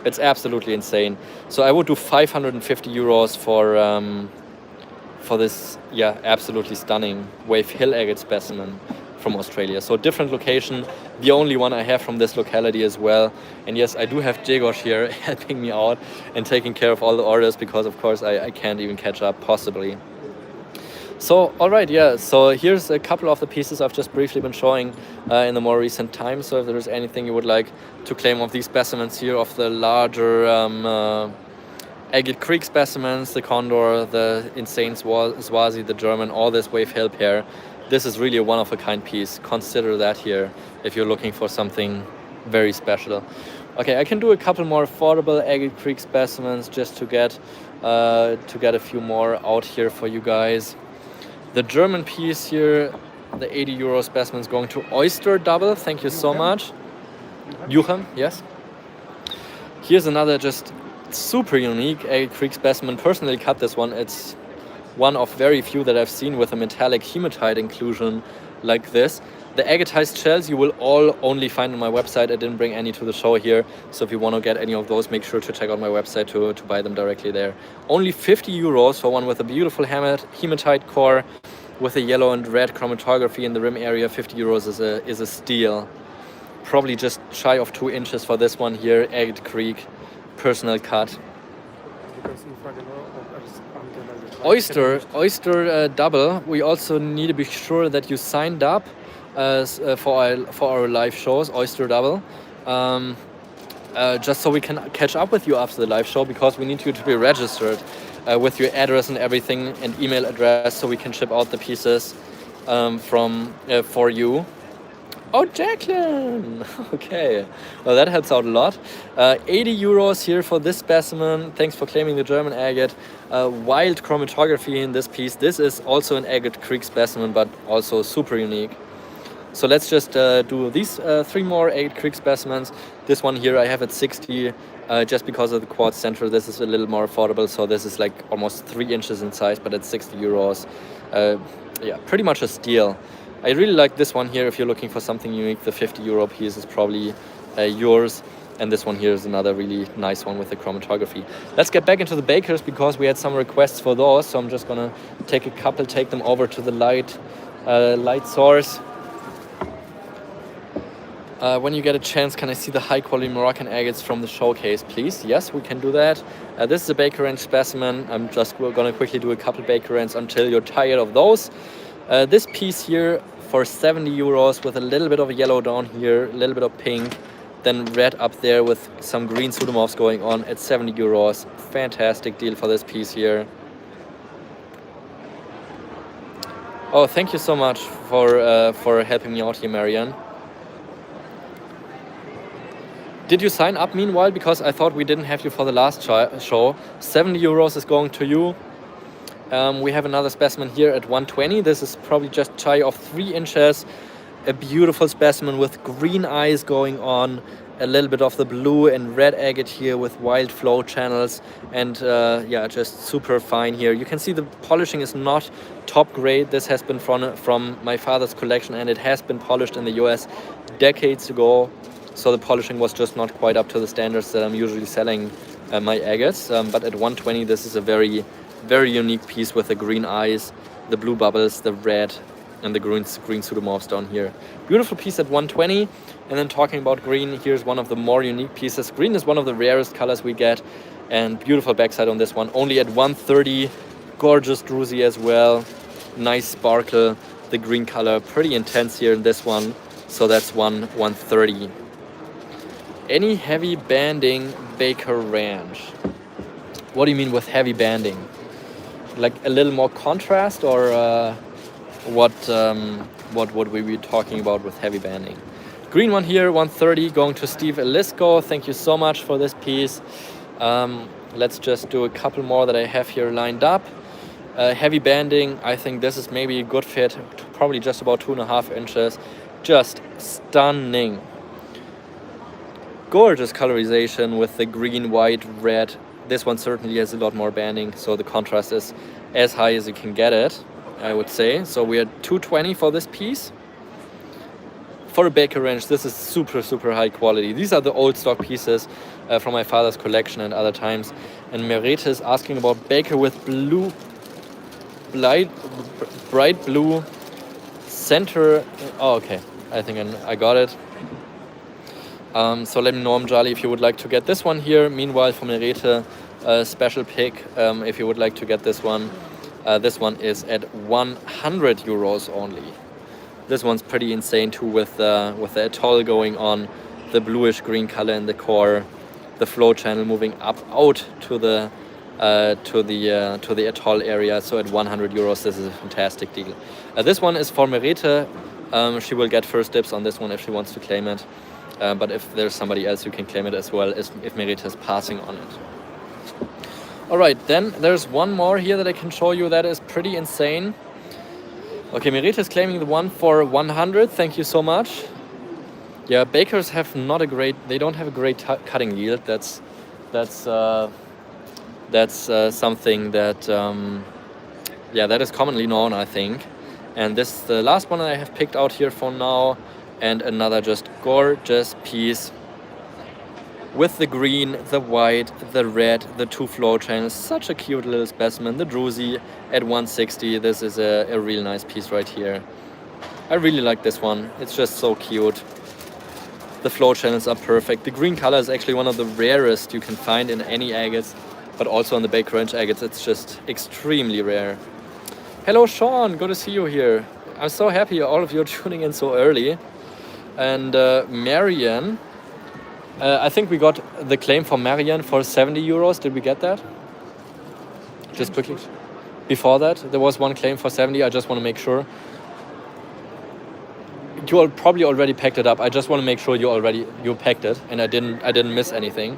absolutely insane. So I would do 550 euros for this, yeah, absolutely stunning Wave Hill agate specimen from Australia. So different location, the only one I have from this locality as well. And yes, I do have Jegos here helping me out and taking care of all the orders because of course I can't even catch up possibly. So alright, yeah, so here's a couple of the pieces I've just briefly been showing in the more recent time. So if there's anything you would like to claim of these specimens here, of the larger Agate Creek specimens, the Condor, the insane Swazi, the German, all this Wave Hill pair, this is really a one-of-a-kind piece. Consider that here if you're looking for something very special. Okay, I can do a couple more affordable Agate Creek specimens just to get a few more out here for you guys. The German piece here, the 80 euro specimen is going to Oyster Double. Thank you so much. Juchem, yes. Here's another just super unique Agate Creek specimen. Personally cut this one. It's one of very few that I've seen with a metallic hematite inclusion like this. The agatized shells you will all only find on my website. I didn't bring any to the show here, so if you want to get any of those, make sure to check out my website to buy them directly there. Only 50 euros for one with a beautiful hematite core with a yellow and red chromatography in the rim area. 50 euros is a steal. Probably just shy of 2 inches for this one here, Agate Creek, personal cut. oyster double. We also need to be sure that you signed up for our live shows, oyster double. Just so we can catch up with you after the live show, because we need you to be registered with your address and everything and email address, so we can ship out the pieces for you. Oh, Jacqueline! Okay, well, that helps out a lot. 80 euros here for this specimen. Thanks for claiming the German agate. Wild chromatography in this piece. This is also an agate creek specimen, but also super unique. So let's just do these 3 more agate creek specimens. This one here I have at 60, just because of the quartz center. This is a little more affordable, so this is like almost 3 inches in size, but it's 60 euros. Yeah, pretty much a steal. I really like this one here. If you're looking for something unique, the 50 euro piece is probably yours. And this one here is another really nice one with the chromatography. Let's get back into the bakers, because we had some requests for those. So I'm just gonna take a couple, take them over to the light source. When you get a chance, can I see the high quality Moroccan agates from the showcase, please? Yes, we can do that. This is a baker range specimen. I'm just gonna quickly do a couple baker range until you're tired of those. This piece here for 70 euros with a little bit of yellow down here, a little bit of pink, then red up there with some green pseudomorphs going on at 70 euros. Fantastic deal for this piece here. Oh, thank you so much for helping me out here, Marianne. Did you sign up meanwhile? Because I thought we didn't have you for the last show. 70 euros is going to you. We have another specimen here at 120. This is probably just shy of 3 inches. A beautiful specimen with green eyes going on. A little bit of the blue and red agate here with wild flow channels. And yeah, just super fine here. You can see the polishing is not top grade. This has been from my father's collection, and it has been polished in the US decades ago. So the polishing was just not quite up to the standards that I'm usually selling my agates. But at 120, this is a very, very unique piece with the green eyes, the blue bubbles, the red, and the green pseudomorphs down here. Beautiful piece at 120. And then talking about green, here's one of the more unique pieces. Green is one of the rarest colors we get, and beautiful backside on this one. Only at 130, gorgeous druzy as well. Nice sparkle, the green color, pretty intense here in this one. So that's 130. Any heavy banding baker range? What do you mean with heavy banding? Like a little more contrast, or what would we be talking about with heavy banding? Green one here, 130, going to Steve Elisco. Thank you so much for this piece. Let's just do a couple more that I have here lined up. Heavy banding, I think this is maybe a good fit, probably just about 2.5 inches. Just stunning. Gorgeous colorization with the green, white, red. This one certainly has a lot more banding, so the contrast is as high as you can get it, I would say. So we are 220 for this piece. For a baker range, this is super, super high quality. These are the old stock pieces from my father's collection and other times. And Merete is asking about baker with blue, bright blue center. Oh, okay. I think I got it. So let me know, Jali, if you would like to get this one here. Meanwhile, for Merete, special pick, if you would like to get this one. This one is at 100 euros only. This one's pretty insane too, with the atoll going on, the bluish green color in the core, the flow channel moving up out to the atoll area. So at 100 euros, this is a fantastic deal. This one is for Merete. She will get first dibs on this one if she wants to claim it. But if there's somebody else who can claim it as well, if Merete is passing on it. All right, then there's one more here that I can show you that is pretty insane. Okay, Merete is claiming the one for 100. Thank you so much. Yeah, bakers have they don't have a great cutting yield. That's something that that is commonly known, I think. And this is the last one that I have picked out here for now. And another just gorgeous piece with the green, the white, the red, the 2 flow channels. Such a cute little specimen. The druzy at 160. This is a real nice piece right here. I really like this one. It's just so cute. The flow channels are perfect. The green color is actually one of the rarest you can find in any agates. but also on the Baker Ranch agates, it's just extremely rare. Hello Sean, good to see you here. I'm so happy all of you are tuning in so early. And Marianne, I think we got the claim for Marianne for 70 euros. Did we get that? Just quickly. Before that, there was one claim for 70. I just want to make sure. You all probably already packed it up. I just want to make sure you packed it, and I didn't miss anything.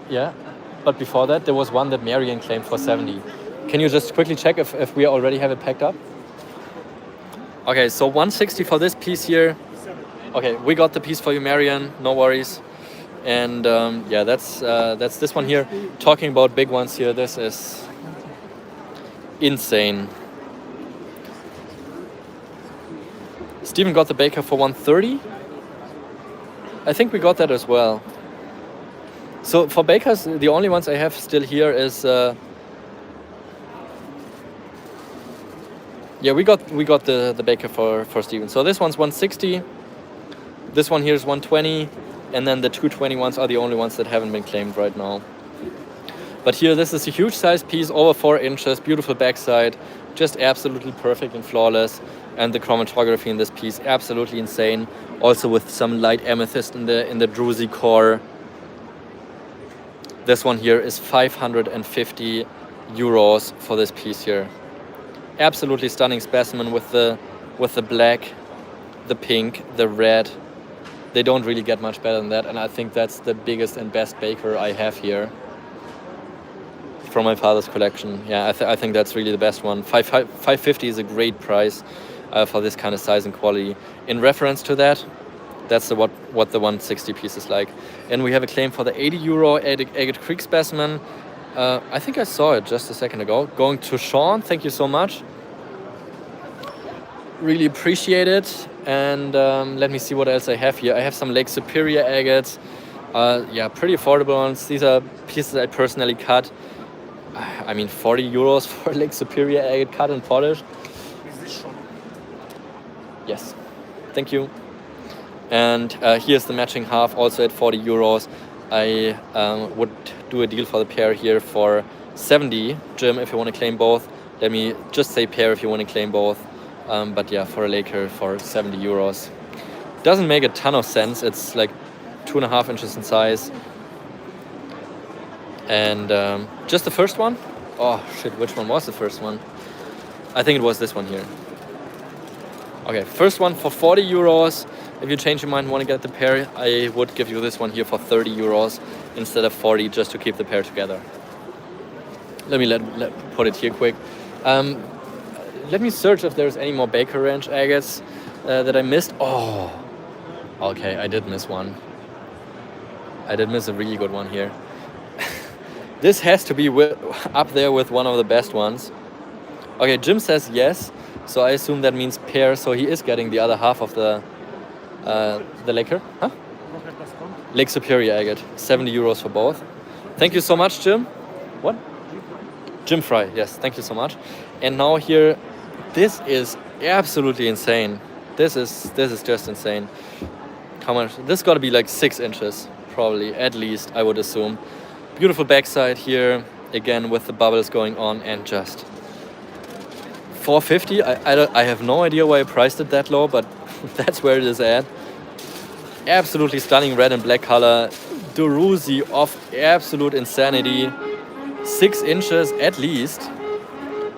Yeah, but before that, there was one that Marianne claimed for 70. Can you just quickly check if we already have it packed up? Okay, so 160 for this piece here. Okay, we got the piece for you, Marianne. No worries. And yeah, that's this one here. Talking about big ones here, this is insane. Steven got the Baker for 130. I think we got that as well. So for Bakers, the only ones I have still here is yeah, we got the Baker for Steven. So this one's 160. This one here is 120, and then the 220 ones are the only ones that haven't been claimed right now. But here, this is a huge size piece, over 4 inches, beautiful backside, just absolutely perfect and flawless. And the chromatography in this piece, absolutely insane. Also with some light amethyst in the druzy core. This one here is 550 euros for this piece here. Absolutely stunning specimen with the black, the pink, the red. They don't really get much better than that, and I think that's the biggest and best Baker I have here from my father's collection. Yeah, I think that's really the best one. 550 is a great price for this kind of size and quality. In reference to that, that's what the 160 piece is like. And we have a claim for the 80 euro Agate Creek specimen. I think I saw it just a second ago. Going to Sean, thank you so much. Really appreciate it. And let me see what else I have here. I have some Lake Superior agates. Yeah, pretty affordable ones. These are pieces I personally cut. I mean, 40 euros for Lake Superior agate cut and polished. Is this Sean? Yes, thank you. And here's the matching half, also at 40 euros. I would do a deal for the pair here for 70. Jim, if you want to claim both, let me just say pair if you want to claim both. But yeah, for a Laker for 70 euros. Doesn't make a ton of sense. It's like 2.5 inches in size. And just the first one? Oh shit, which one was the first one? I think it was this one here. Okay, first one for 40 euros. If you change your mind and want to get the pair, I would give you this one here for 30 euros instead of 40, just to keep the pair together. Let me put it here quick. Let me search if there's any more Baker Ranch agates that I missed. Oh, okay, I did miss one. I did miss a really good one here. This has to be up there with one of the best ones. Okay, Jim says yes, so I assume that means pair, so he is getting the other half of the Laker. Huh? Lake Superior agate, 70 euros for both. Thank you so much, Jim. What? Jim Fry, yes, thank you so much. And now here, this is absolutely insane. This is just insane. How much? This got to be like 6 inches, probably, at least, I would assume. Beautiful backside here, again with the bubbles going on, and just 450. I have no idea why I priced it that low, but that's where it is at. Absolutely stunning red and black color. Druzy of absolute insanity. 6 inches at least.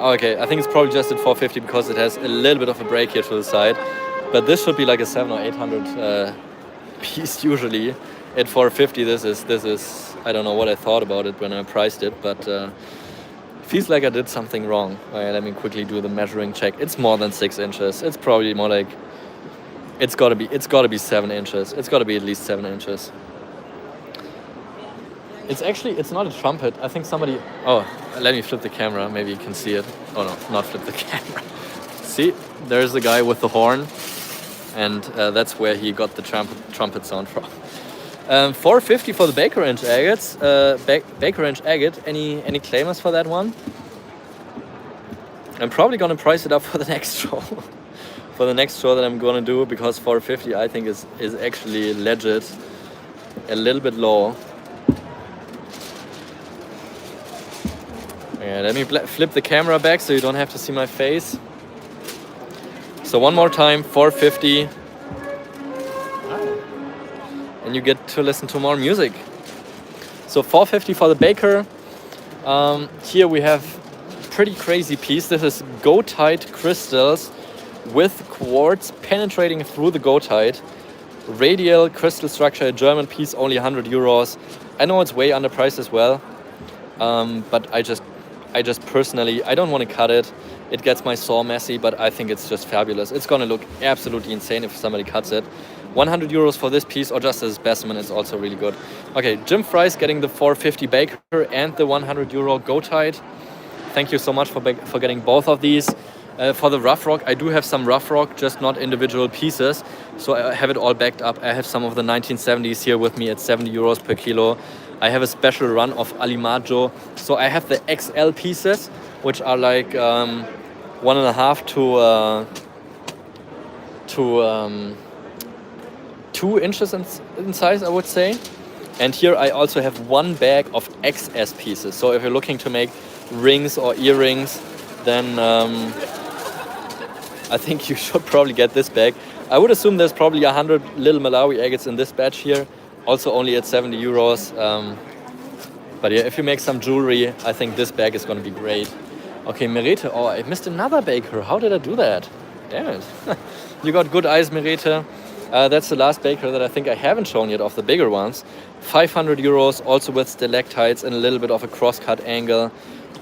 Okay, I think it's probably just at 450 because it has a little bit of a break here to the side. But this should be like a 700 or 800 piece usually. At 450, this is I don't know what I thought about it when I priced it, but feels like I did something wrong. Right, let me quickly do the measuring check. It's more than 6 inches. It's probably more like it's gotta be 7 inches. It's gotta be at least 7 inches. It's not a trumpet. I think somebody. Oh, let me flip the camera. Maybe you can see it. Oh no, not flip the camera. See, there's the guy with the horn, and that's where he got the trumpet sound from. 450 for the Baker Ranch agates. Baker Ranch agate. Any claimers for that one? I'm probably gonna price it up for the next show. For the next show that I'm gonna do, because 450 I think is actually legit. a little bit low. Yeah, let me flip the camera back so you don't have to see my face. So one more time, 450. And you get to listen to more music. So 450 for the baker. Here we have pretty crazy piece. This is goethite crystals with quartz penetrating through the goethite. Radial crystal structure, a German piece, only 100 euros. I know it's way underpriced as well, but I just personally, I don't want to cut it. It gets my saw messy, but I think it's just fabulous. It's gonna look absolutely insane if somebody cuts it. 100 euros for this piece, or just as a specimen, is also really good. Okay, Jim Fry's getting the 450 baker and the 100 euro goethite. Thank you so much for getting both of these. For the rough rock, I do have some rough rock, just not individual pieces. So I have it all backed up. I have some of the 1970s here with me at 70 euros per kilo. I have a special run of Alimaggio. So I have the XL pieces, which are like 1.5 to 2 inches in size, I would say. And here I also have one bag of XS pieces. So if you're looking to make rings or earrings, then I think you should probably get this bag. I would assume there's probably 100 little Malawi agates in this batch here, also only at 70 euros. But yeah, if you make some jewelry, I think this bag is going to be great. Okay, Merete. Oh, I missed another baker. How did I do that? Damn it. You got good eyes, Merete. That's the last baker that I think I haven't shown yet of the bigger ones. 500 euros, also with stalactites and a little bit of a cross-cut angle.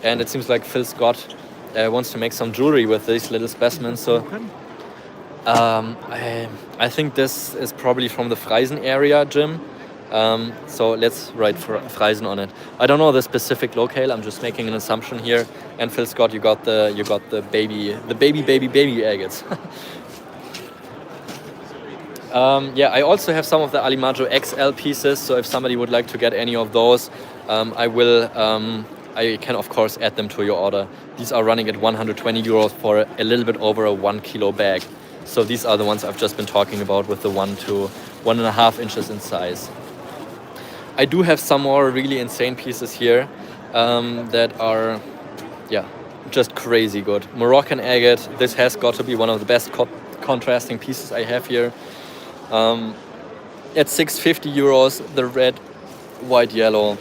And it seems like Phil Scott wants to make some jewelry with these little specimens. So I think this is probably from the Freisen area, Jim. So let's write Freisen on it. I don't know the specific locale. I'm just making an assumption here. And Phil Scott, you got the baby agates. Yeah, I also have some of the Alimaggio XL pieces. So if somebody would like to get any of those, I can of course add them to your order. These are running at 120 euros for a little bit over a 1 kilo bag. So these are the ones I've just been talking about with the 1 to 1.5 inches in size. I do have some more really insane pieces here that are, yeah, just crazy good. Moroccan agate. This has got to be one of the best contrasting pieces I have here. At 650 euros, the red, white, yellow.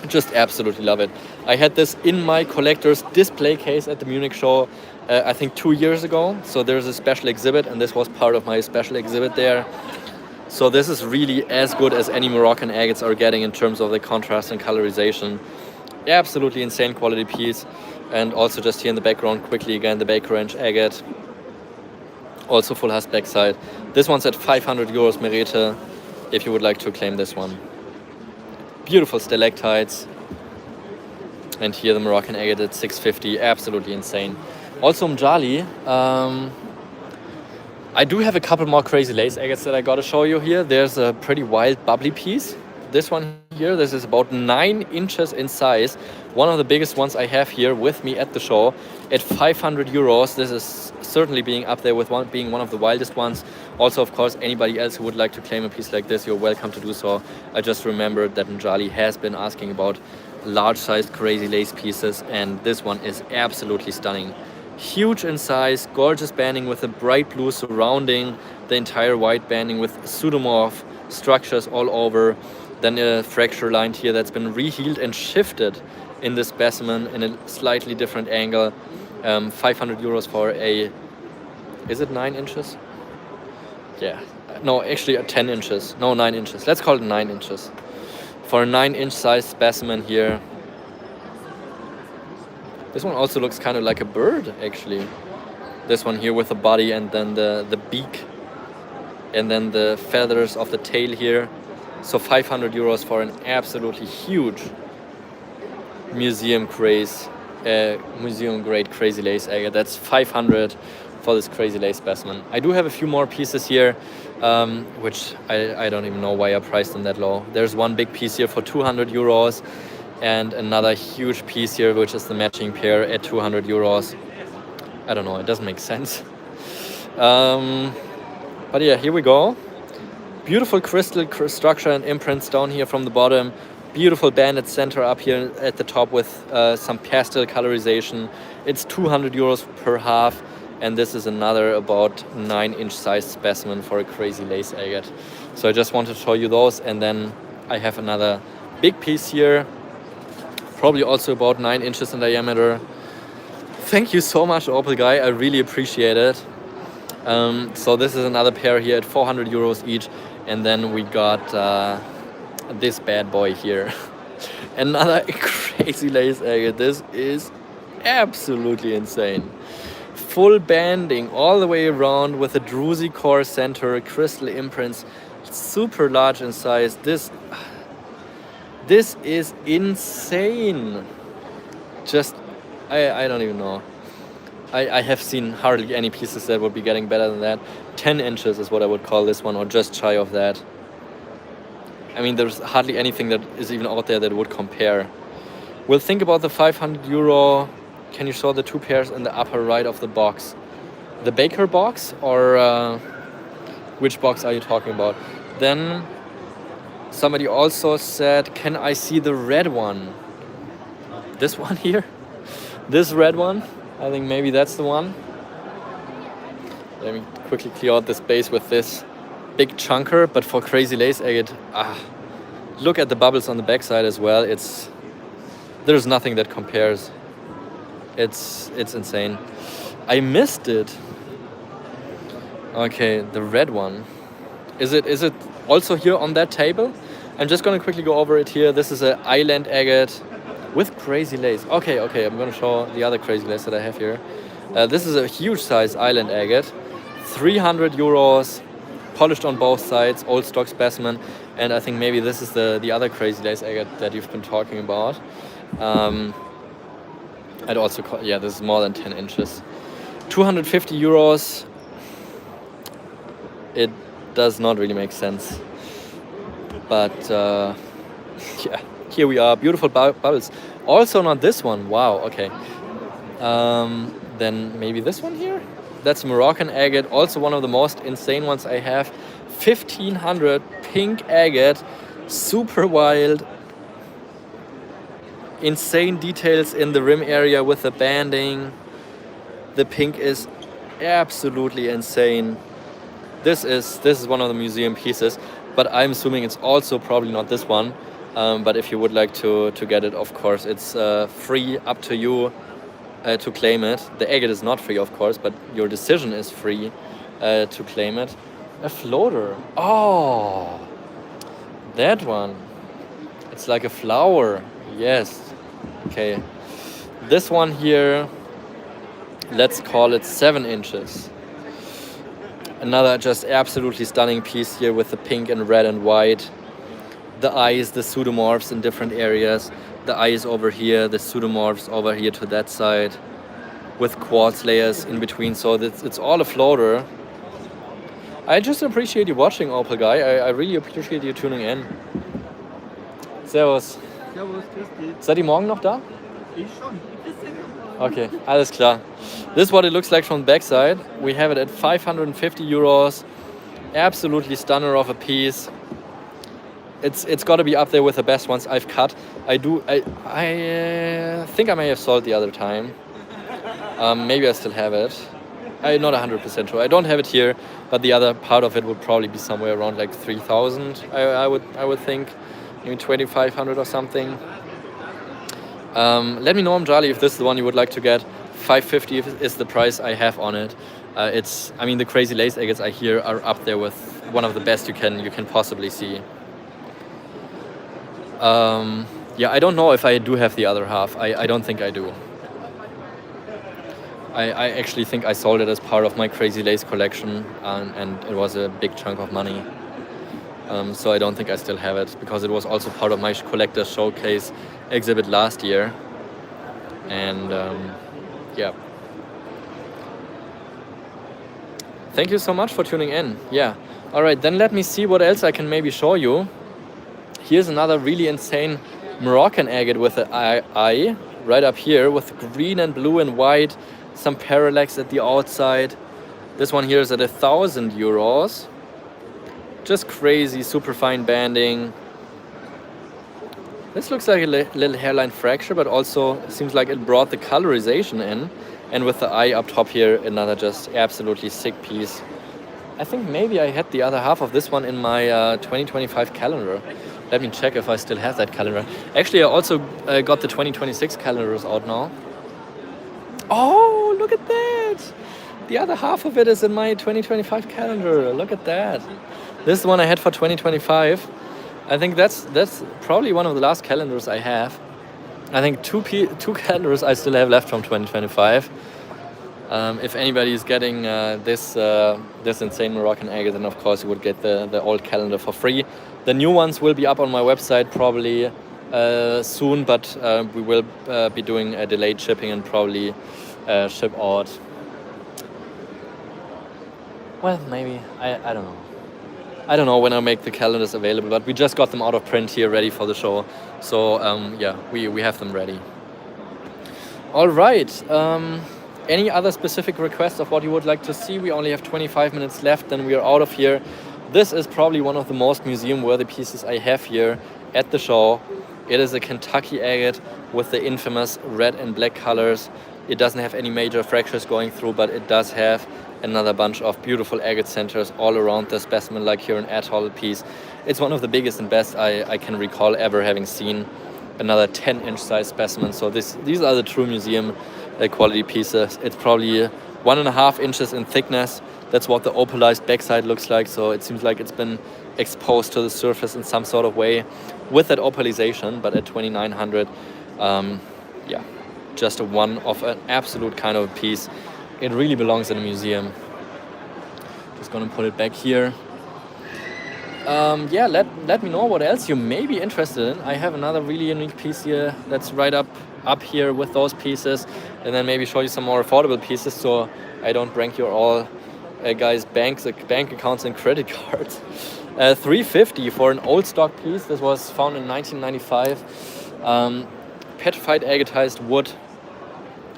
Just absolutely love it. I had this in my collector's display case at the Munich show, I think 2 years ago. So there's a special exhibit, and this was part of my special exhibit there. So this is really as good as any Moroccan agates are getting in terms of the contrast and colorization. Absolutely insane quality piece. And also just here in the background, quickly again, the Baker Ranch agate. Also full hasp backside. This one's at 500 euros Merete, if you would like to claim this one. Beautiful stalactites. And here the Moroccan agate at 650, absolutely insane. Also Mjali, I do have a couple more crazy lace agates that I gotta show you here. There's a pretty wild bubbly piece. This one here, this is about 9 inches in size. One of the biggest ones I have here with me at the show at 500 euros. This is certainly being up there with being one of the wildest ones. Also, of course, anybody else who would like to claim a piece like this, you're welcome to do so. I just remembered that Njali has been asking about large-sized crazy lace pieces, and this one is absolutely stunning. Huge in size, gorgeous banding with a bright blue surrounding the entire white banding with pseudomorph structures all over. Then a fracture line here that's been rehealed and shifted in this specimen in a slightly different angle. 500 euros for a, is it 9 inches? Yeah, no, actually 10 inches, no 9 inches. Let's call it 9 inches. For a 9-inch size specimen here. This one also looks kind of like a bird, actually. This one here with the body and then the beak. And then the feathers of the tail here. So 500 euros for an absolutely huge museum grade crazy lace agate. That's 500 for this crazy lace specimen. I do have a few more pieces here, which I don't even know why I priced them that low. There's one big piece here for 200 euros and another huge piece here, which is the matching pair at 200 euros. I don't know, it doesn't make sense. But yeah, here we go. Beautiful crystal structure and imprints down here from the bottom. Beautiful banded center up here at the top with some pastel colorization. It's 200 euros per half, and this is another about 9-inch size specimen for a crazy lace agate. So I just wanted to show you those, and then I have another big piece here, probably also about 9 inches in diameter. Thank you so much, Opal Guy, I really appreciate it. So this is another pair here at 400 euros each, and then we got this bad boy here. Another crazy lace agate. This is absolutely insane. Full banding all the way around with a druzy core center, crystal imprints, super large in size. This is insane. Just, I don't even know. I have seen hardly any pieces that would be getting better than that. 10 inches is what I would call this one, or just shy of that. I mean, there's hardly anything that is even out there that would compare. We'll think about the 500 euro. Can you show the two pairs in the upper right of the box? The Baker box, or which box are you talking about? Then somebody also said, can I see the red one? This one here? This red one? I think maybe that's the one. Let me quickly clear out the space with this big chunker, but for crazy lace agate, look at the bubbles on the backside as well. There's nothing that compares. It's insane. I missed it. Okay, the red one. Is it also here on that table? I'm just gonna quickly go over it here. This is an island agate with crazy lace. Okay, I'm gonna show the other crazy lace that I have here. This is a huge size island agate, 300 euros, polished on both sides, old stock specimen, and I think maybe this is the other crazy lace agate that you've been talking about. I'd also call, yeah, this is more than 10 inches. 250 euros. It does not really make sense, but yeah. Here we are, beautiful bubbles. Also not this one, wow, okay. Then maybe this one here? That's Moroccan agate, also one of the most insane ones I have. 1500 pink agate, super wild. Insane details in the rim area with the banding. The pink is absolutely insane. This is one of the museum pieces, but I'm assuming it's also probably not this one. But if you would like to get it, of course, it's free, up to you to claim it. The agate is not free, of course, but your decision is free to claim it. A floater. Oh, that one. It's like a flower. Yes. Okay. This one here, let's call it 7 inches. Another just absolutely stunning piece here with the pink and red and white. The eyes, the pseudomorphs in different areas. The eyes over here, the pseudomorphs over here to that side, with quartz layers in between. So it's all a floater. I just appreciate you watching, Opal Guy. I really appreciate you tuning in. Servus. Servus, grüß dich. Seid ihr morgen noch da? Ich schon. Okay, alles klar. This is what it looks like from the backside. We have it at 550 euros. Absolutely stunner of a piece. It's got to be up there with the best ones I've cut. I think I may have sold the other time. Maybe I still have it. I'm not 100% sure. I don't have it here, but the other part of it would probably be somewhere around like 3,000. I would think, maybe 2,500 or something. Let me know, Mjali, if this is the one you would like to get. 550 is the price I have on it. I mean, the crazy lace agates I hear are up there with one of the best you can possibly see. Yeah, I don't know if I do have the other half. I don't think I do. I actually think I sold it as part of my crazy lace collection, and it was a big chunk of money. So I don't think I still have it, because it was also part of my collector's showcase exhibit last year. And yeah. Thank you so much for tuning in. Yeah. All right, then let me see what else I can maybe show you. Here's another really insane Moroccan agate with an eye right up here with green and blue and white, some parallax at the outside. This one here is at 1,000 euros. Just crazy, super fine banding. This looks like a little hairline fracture, but also seems like it brought the colorization in. And with the eye up top here, another just absolutely sick piece. I think maybe I had the other half of this one in my 2025 calendar. Let me check if I still have that calendar. Actually, I also got the 2026 calendars out now. Oh, look at that! The other half of it is in my 2025 calendar. Look at that. This is the one I had for 2025. I think that's probably one of the last calendars I have. I think two calendars I still have left from 2025. If anybody is getting this insane Moroccan agate, then of course you would get the old calendar for free. The new ones will be up on my website probably soon, but we will be doing a delayed shipping and probably ship out. Well, maybe. I don't know. I don't know when I make the calendars available, but we just got them out of print here ready for the show. So yeah, we have them ready. All right. Any other specific requests of what you would like to see? We only have 25 minutes left, then we are out of here. This is probably one of the most museum-worthy pieces I have here at the show. It is a Kentucky agate with the infamous red and black colors. It doesn't have any major fractures going through, but it does have another bunch of beautiful agate centers all around the specimen, like here an atoll piece. It's one of the biggest and best I can recall ever having seen. Another 10-inch size specimen. So these are the true museum quality pieces. It's probably 1.5 inches in thickness. That's what the opalized backside looks like. So it seems like it's been exposed to the surface in some sort of way with that opalization. But at 2900, yeah, just one of an absolute kind of piece. It really belongs in a museum. Just gonna put it back here. Yeah, let me know what else you may be interested in. I have another really unique piece here that's right up here with those pieces, and then maybe show you some more affordable pieces so I don't break your all guys' bank accounts and credit cards. $350 for an old stock piece. This was found in 1995. Petrified agatized wood.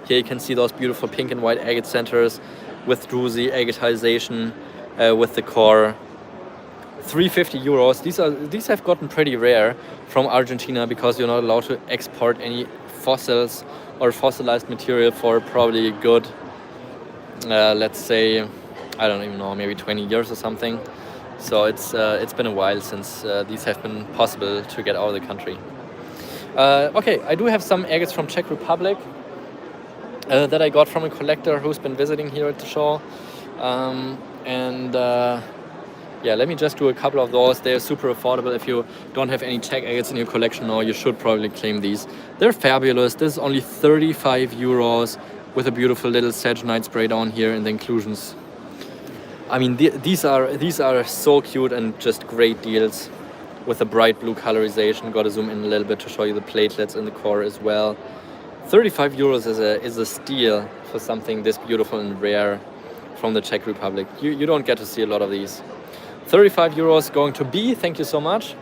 Here you can see those beautiful pink and white agate centers with druzy agatization with the core. 350 euros. These have gotten pretty rare from Argentina because you're not allowed to export any fossils or fossilized material for probably a good, let's say, I don't even know, maybe 20 years or something. So it's been a while since these have been possible to get out of the country. Okay, I do have some agates from Czech Republic that I got from a collector who's been visiting here at the show. Yeah, let me just do a couple of those. They're super affordable. If you don't have any Czech agates in your collection now, you should probably claim these. They're fabulous. This is only 35 euros with a beautiful little Saginite spray down here in the inclusions. I mean, these are so cute and just great deals with a bright blue colorization. Got to zoom in a little bit to show you the platelets in the core as well. 35 euros is a steal for something this beautiful and rare from the Czech Republic. You don't get to see a lot of these. 35 euros going to be, thank you so much.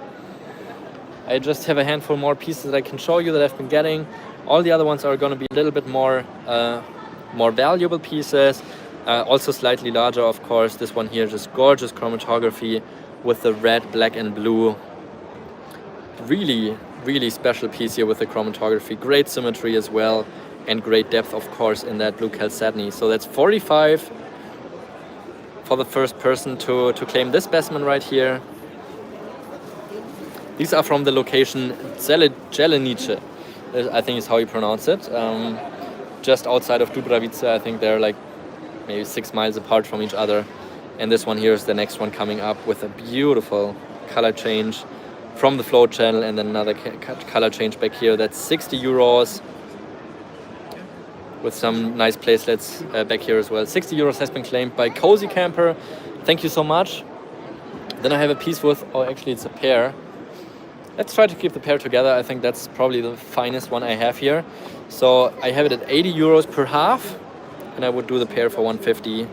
I just have a handful more pieces that I can show you that I've been getting. All the other ones are going to be a little bit more valuable pieces. Also slightly larger, of course. This one here, just gorgeous chromatography with the red, black and blue. Really, really special piece here with the chromatography. Great symmetry as well, and great depth, of course, in that blue chalcedony. So that's 45 for the first person to claim this specimen right here. These are from the location Jelenice, I think is how you pronounce it. Just outside of Dubravice. I think they're like maybe 6 miles apart from each other. And this one here is the next one coming up with a beautiful color change from the float channel, and then another color change back here. That's 60 euros with some nice placelets back here as well. 60 euros has been claimed by Cozy Camper. Thank you so much. Then I have a piece with, oh, actually it's a pair. Let's try to keep the pair together. I think that's probably the finest one I have here. So I have it at 80 euros per half, and I would do the pair for 150.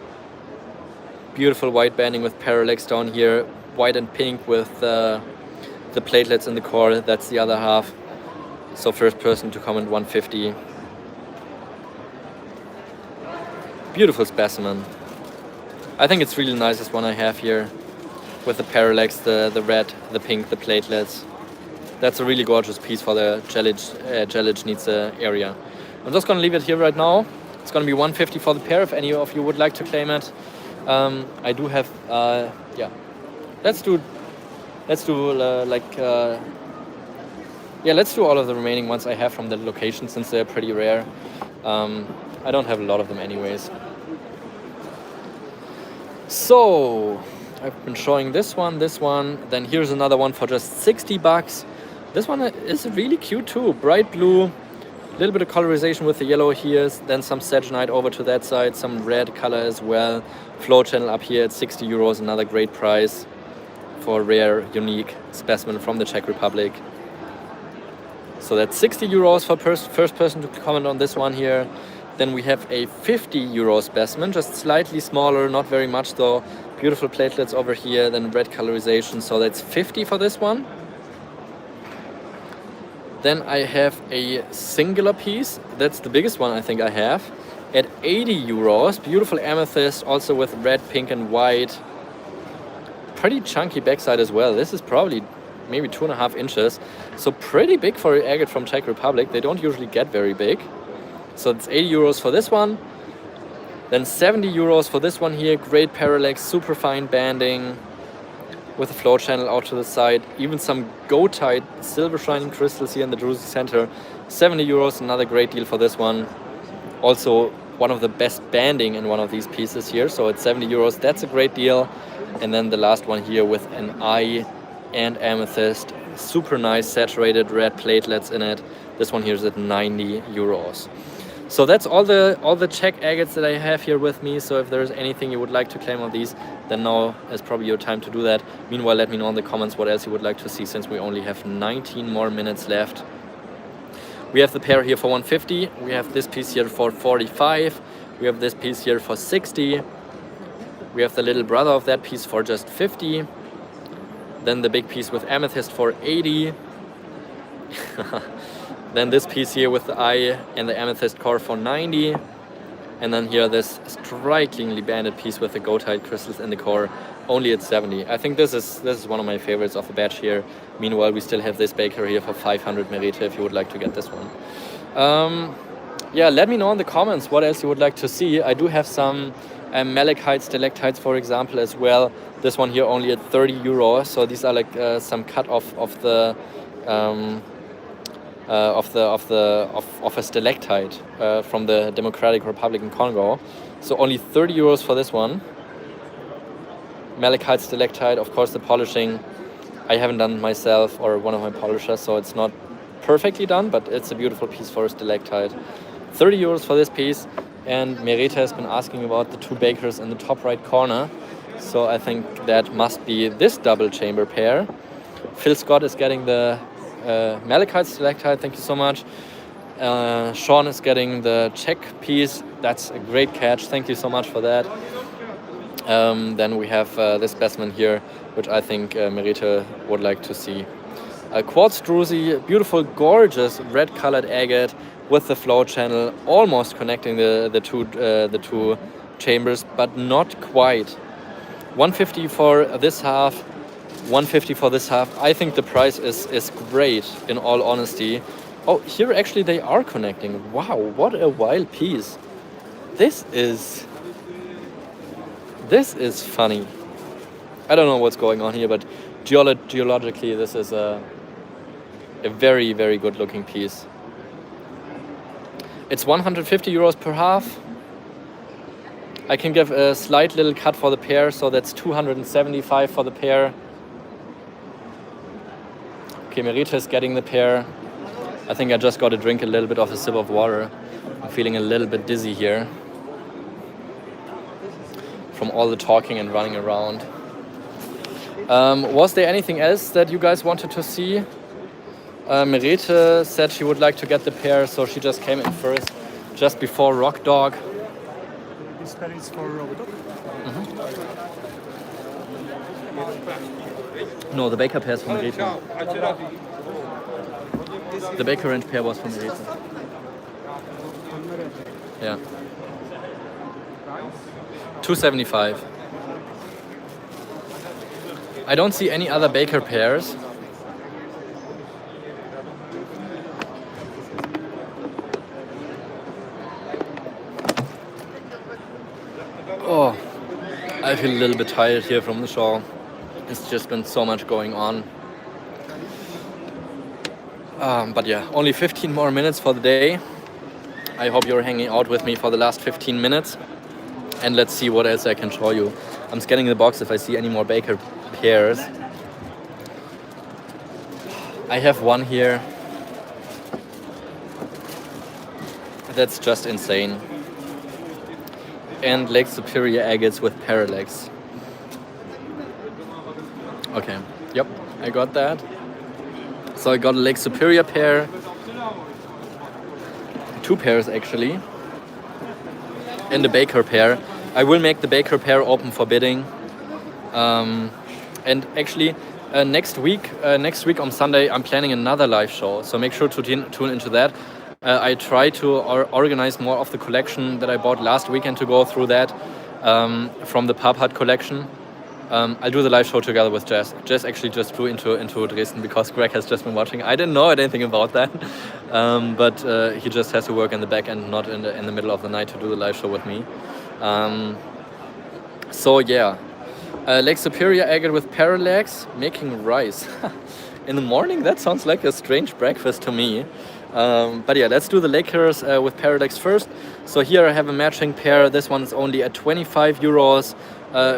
Beautiful white banding with parallax down here. White and pink with the platelets in the core. That's the other half. So first person to comment 150. Beautiful specimen. I think it's really the nicest one I have here. with the parallax, the red, the pink, the platelets. That's a really gorgeous piece for the Jellic area. I'm just gonna leave it here right now. It's gonna be 150 for the pair if any of you would like to claim it. I do have, yeah. Let's do let's do all of the remaining ones I have from the location since they're pretty rare. I don't have a lot of them anyways. So I've been showing this one, then here's another one for just 60 bucks. This one is really cute too, bright blue, a little bit of colorization with the yellow here, then some saginite over to that side, some red color as well. Flow channel up here at 60 euros, another great price for a rare, unique specimen from the Czech Republic. So that's 60 euros for first person to comment on this one here. Then we have a 50 euro specimen, just slightly smaller, not very much though. Beautiful platelets over here, then red colorization, so that's 50 for this one. Then I have a singular piece, that's the biggest one I think I have, at 80 euros. Beautiful amethyst, also with red, pink and white. Pretty chunky backside as well. This is probably maybe 2.5 inches. So pretty big for an agate from Czech Republic. They don't usually get very big. So it's 80 euros for this one. Then 70 euros for this one here. Great parallax, super fine banding with a flow channel out to the side. Even some goethite silver shining crystals here in the druzy center. 70 euros, another great deal for this one. Also one of the best banding in one of these pieces here. So it's 70 euros, that's a great deal. And then the last one here with an eye and amethyst. Super nice saturated red platelets in it. This one here is at 90 euros. So that's all the Czech agates that I have here with me. So if there's anything you would like to claim on these, then now is probably your time to do that. Meanwhile, let me know in the comments what else you would like to see, since we only have 19 more minutes left. We have the pair here for 150. We have this piece here for 45. We have this piece here for 60. We have the little brother of that piece for just 50. Then the big piece with amethyst for 80. Then this piece here with the eye and the amethyst core for 90. And then here this strikingly banded piece with the goethite crystals in the core, only at 70. I think this is one of my favorites of the batch here. Meanwhile, we still have this baker here for 500 Merete if you would like to get this one. Yeah, let me know in the comments what else you would like to see. I do have some malachite stalactites, for example, as well. This one here only at 30 euros. So these are like some cut off of the of a stalactite from the Democratic Republic in Congo. So only 30 euros for this one. Malachite stalactite, of course the polishing I haven't done it myself, or one of my polishers, so it's not perfectly done, but it's a beautiful piece for a stalactite. 30 euros for this piece. And Merete has been asking about the two bakers in the top right corner. So I think that must be this double chamber pair. Phil Scott is getting the malachite stalactite, thank you so much. Sean is getting the Czech piece. That's a great catch, thank you so much for that. Then we have this specimen here, which I think Merete would like to see. A quartz druzy, beautiful, gorgeous red colored agate with the flow channel almost connecting the two chambers, but not quite. 150 for this half, 150 for this half. I think the price is great, in all honesty. Oh, here actually they are connecting. Wow, what a wild piece. This is funny. I don't know what's going on here, but geologically this is a very, very good looking piece. It's 150 euros per half. I can give a slight little cut for the pair, so that's 275 for the pair. Okay, Merete is getting the pair. I think I just got to drink a little bit of a sip of water. I'm feeling a little bit dizzy here from all the talking and running around. Was there anything else that you guys wanted to see? Merete said she would like to get the pair, so she just came in first, just before Rock Dog. This pair is for Rock Dog? No, the Baker pair is from Merete. The Baker range pair was from Merete. Yeah. 275. I don't see any other Baker pairs. Oh, I feel a little bit tired here from the show. It's just been so much going on. But yeah, only 15 more minutes for the day. I hope you're hanging out with me for the last 15 minutes. And let's see what else I can show you. I'm scanning the box if I see any more Baker pairs. I have one here. That's just insane. And Lake Superior agates with parallax. Okay, yep, I got that. So I got a Lake Superior pair. 2 pairs actually. And the Baker pair. I will make the Baker pair open for bidding. And actually, next week on Sunday, I'm planning another live show. So make sure to tune into that. I try to organize more of the collection that I bought last weekend to go through that from the Pub Hut collection. I'll do the live show together with Jess. Jess actually just flew into Dresden because Greg has just been watching. I didn't know anything about that, but he just has to work in the back end, not in the middle of the night to do the live show with me. So yeah, Lake Superior agate with parallax, making rice. In the morning, that sounds like a strange breakfast to me. But yeah, let's do the Lakers with parallax first. So here I have a matching pair. This one is only at 25 euros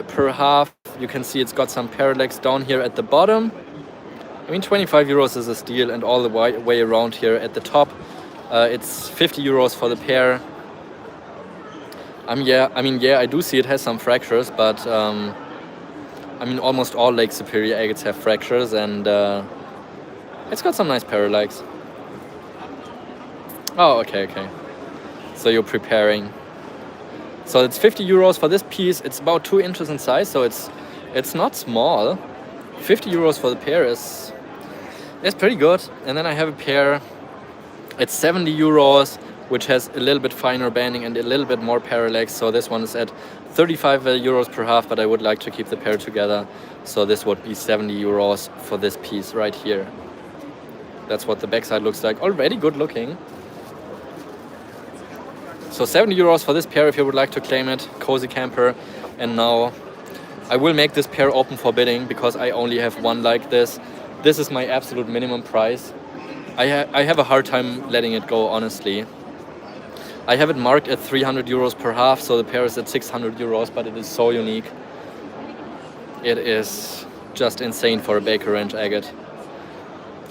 per half. You can see it's got some parallax down here at the bottom. I mean, 25 euros is a steal, and all the way around here at the top, it's 50 euros for the pair. I mean, I do see it has some fractures, but I mean, almost all Lake Superior agates have fractures, and it's got some nice parallax. Oh, okay. So you're preparing. So it's 50 euros for this piece. It's about 2 inches in size, so it's not small. 50 euros for the pair is pretty good. And then I have a pair. It's 70 euros, which has a little bit finer banding and a little bit more parallax. So this one is at 35 euros per half, but I would like to keep the pair together. So this would be 70 euros for this piece right here. That's what the backside looks like. Already good looking. So 70 euros for this pair if you would like to claim it, cozy camper. And now I will make this pair open for bidding because I only have one like this. This is my absolute minimum price. I have a hard time letting it go, honestly. I have it marked at 300 euros per half, so the pair is at 600 euros, but it is so unique. It is just insane for a Baker Ranch agate.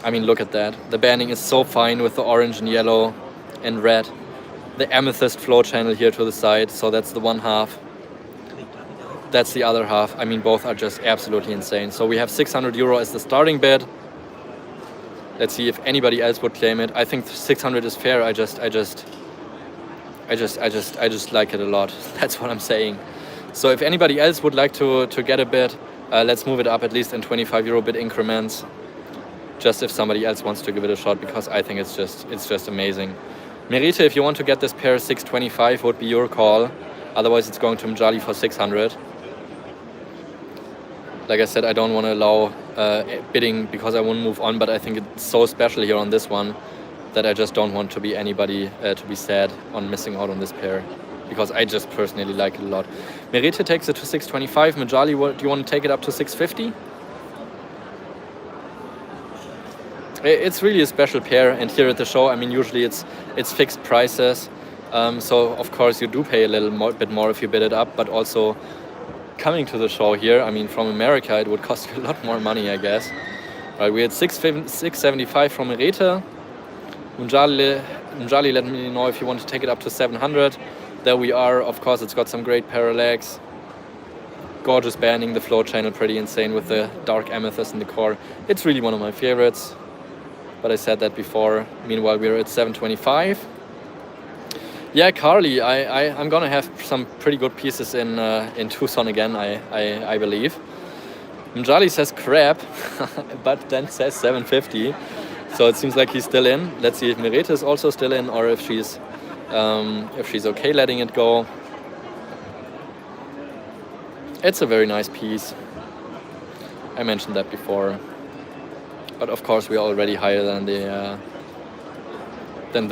I mean, look at that. The banding is so fine with the orange and yellow and red. The amethyst flow channel here to the side, so that's the one half. That's the other half. I mean, both are just absolutely insane. So we have 600 euro as the starting bid. Let's see if anybody else would claim it. I think 600 is fair. I just like it a lot. That's what I'm saying. So if anybody else would like to get a bid, let's move it up at least in 25 euro bid increments. Just if somebody else wants to give it a shot, because I think it's just amazing. Merite, if you want to get this pair, 625 would be your call. Otherwise, it's going to Mjali for 600. Like I said, I don't want to allow bidding because I won't move on, but I think it's so special here on this one that I just don't want to be anybody to be sad on missing out on this pair, because I just personally like it a lot. Merite takes it to 625. Mjali, do you want to take it up to 650? It's really a special pair, and here at the show, I mean, usually it's fixed prices. So of course you do pay a little bit more if you bid it up, but also coming to the show here, I mean, from America, it would cost you a lot more money, I guess. Right, we had 675 from Merite. Mjali, let me know if you want to take it up to 700. There we are. Of course, it's got some great parallax. Gorgeous banding, the flow channel pretty insane with the dark amethyst in the core. It's really one of my favorites. But I said that before. Meanwhile, we're at 725. Yeah, Carly, I'm gonna have some pretty good pieces in Tucson again, I believe. Mjali says crap, but then says 750. So it seems like he's still in. Let's see if Merite is also still in, or if she's okay letting it go. It's a very nice piece. I mentioned that before. But of course we are already higher than the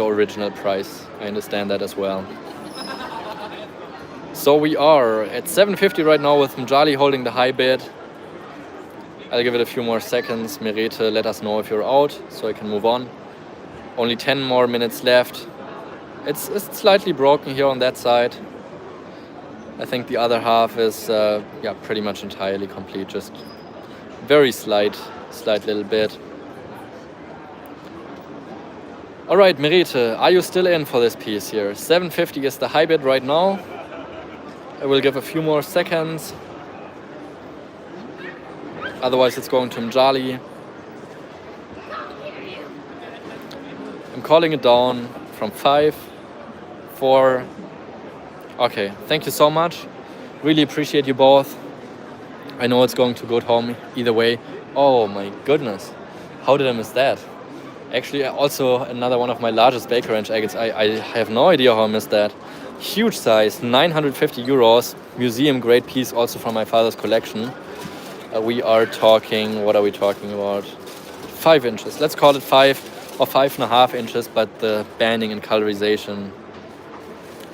original price. I understand that as well. So we are at 750 right now with Mjali holding the high bid. I'll give it a few more seconds. Merete, let us know if you're out so I can move on. Only 10 more minutes left. It's slightly broken here on that side. I think the other half is pretty much entirely complete. Just very slight little bit. All right, Merete, are you still in for this piece here? 750 is the high bid right now. I will give a few more seconds. Otherwise it's going to Mjali. I'm calling it down from 5, 4. Okay, thank you so much. Really appreciate you both. I know it's going to good home either way. Oh my goodness, how did I miss that? Actually, also another one of my largest Baker Ranch agates. I have no idea how I missed that. Huge size, 950 euros, museum grade piece also from my father's collection. We are talking, what are we talking about? 5 inches, let's call it 5 or 5.5 inches, but the banding and colorization,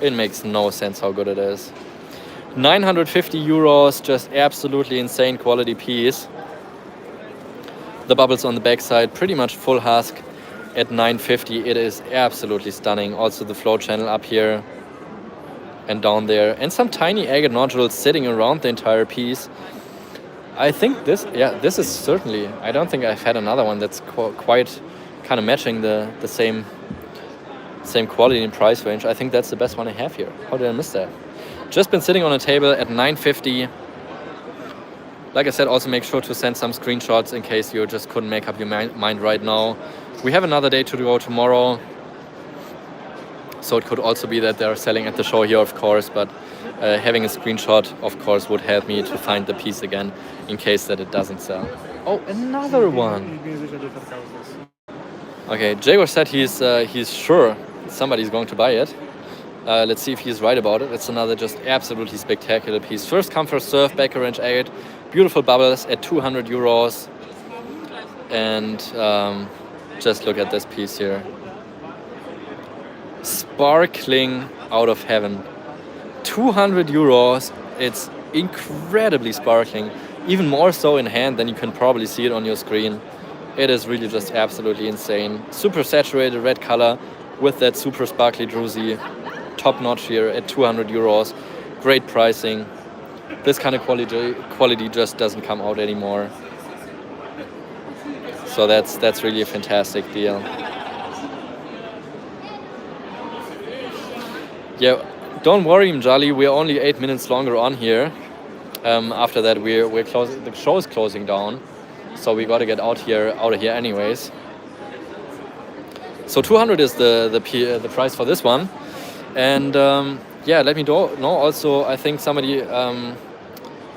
it makes no sense how good it is. 950 euros, just absolutely insane quality piece. The bubbles on the backside, pretty much full husk at 950. It is absolutely stunning. Also the flow channel up here and down there. And some tiny agate nodules sitting around the entire piece. I think this is certainly, I don't think I've had another one that's quite kind of matching the same quality and price range. I think that's the best one I have here. How did I miss that? Just been sitting on a table at 950. Like I said, also make sure to send some screenshots in case you just couldn't make up your mind right now. We have another day to go tomorrow. So it could also be that they're selling at the show here, of course, but having a screenshot, of course, would help me to find the piece again in case that it doesn't sell. Oh, another one. Okay, Jaguar said he's sure somebody's going to buy it. Let's see if he's right about it. It's another just absolutely spectacular piece. First come, first serve, Baker Ranch agate. Beautiful bubbles at 200 euros. And just look at this piece here. Sparkling out of heaven. 200 euros. It's incredibly sparkling. Even more so in hand than you can probably see it on your screen. It is really just absolutely insane. Super saturated red color with that super sparkly druzy. Top notch here at 200 euros. Great pricing. This kind of quality just doesn't come out anymore. So that's really a fantastic deal. Yeah, don't worry, Mjali, we're only 8 minutes longer on here. After that, we're closing. The show is closing down, so we got to get out of here anyways. So 200 is the price for this one, and let me know. Also, I think somebody,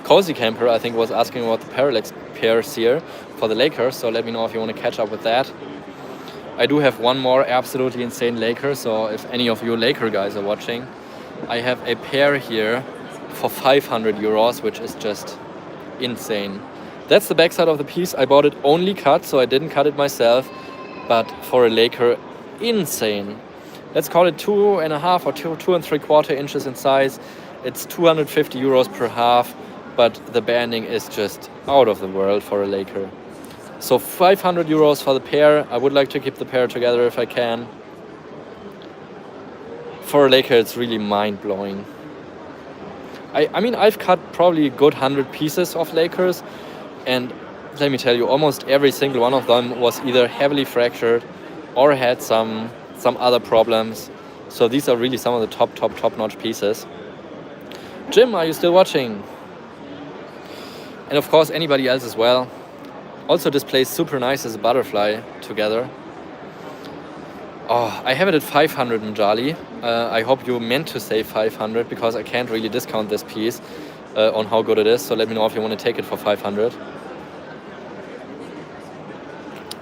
Cozy Camper, I think, was asking about the parallax pairs here for the Lakers. So let me know if you want to catch up with that. I do have one more absolutely insane Laker, so if any of you Laker guys are watching, I have a pair here for 500 euros, which is just insane. That's the backside of the piece. I bought it only cut, so I didn't cut it myself, but for a Laker, insane. Let's call it 2.5 or 2 3/4 inches in size. It's 250 euros per half, but the banding is just out of the world for a Laker. So 500 euros for the pair. I would like to keep the pair together if I can. For a Laker, it's really mind-blowing. I mean, I've cut probably a good 100 pieces of Lakers, and let me tell you, almost every single one of them was either heavily fractured or had some other problems. So these are really some of the top-notch pieces. Jim, are you still watching? And of course, anybody else as well. Also displays super nice as a butterfly together. Oh, I have it at 500, Mjali. I hope you meant to say 500 because I can't really discount this piece on how good it is. So let me know if you want to take it for 500.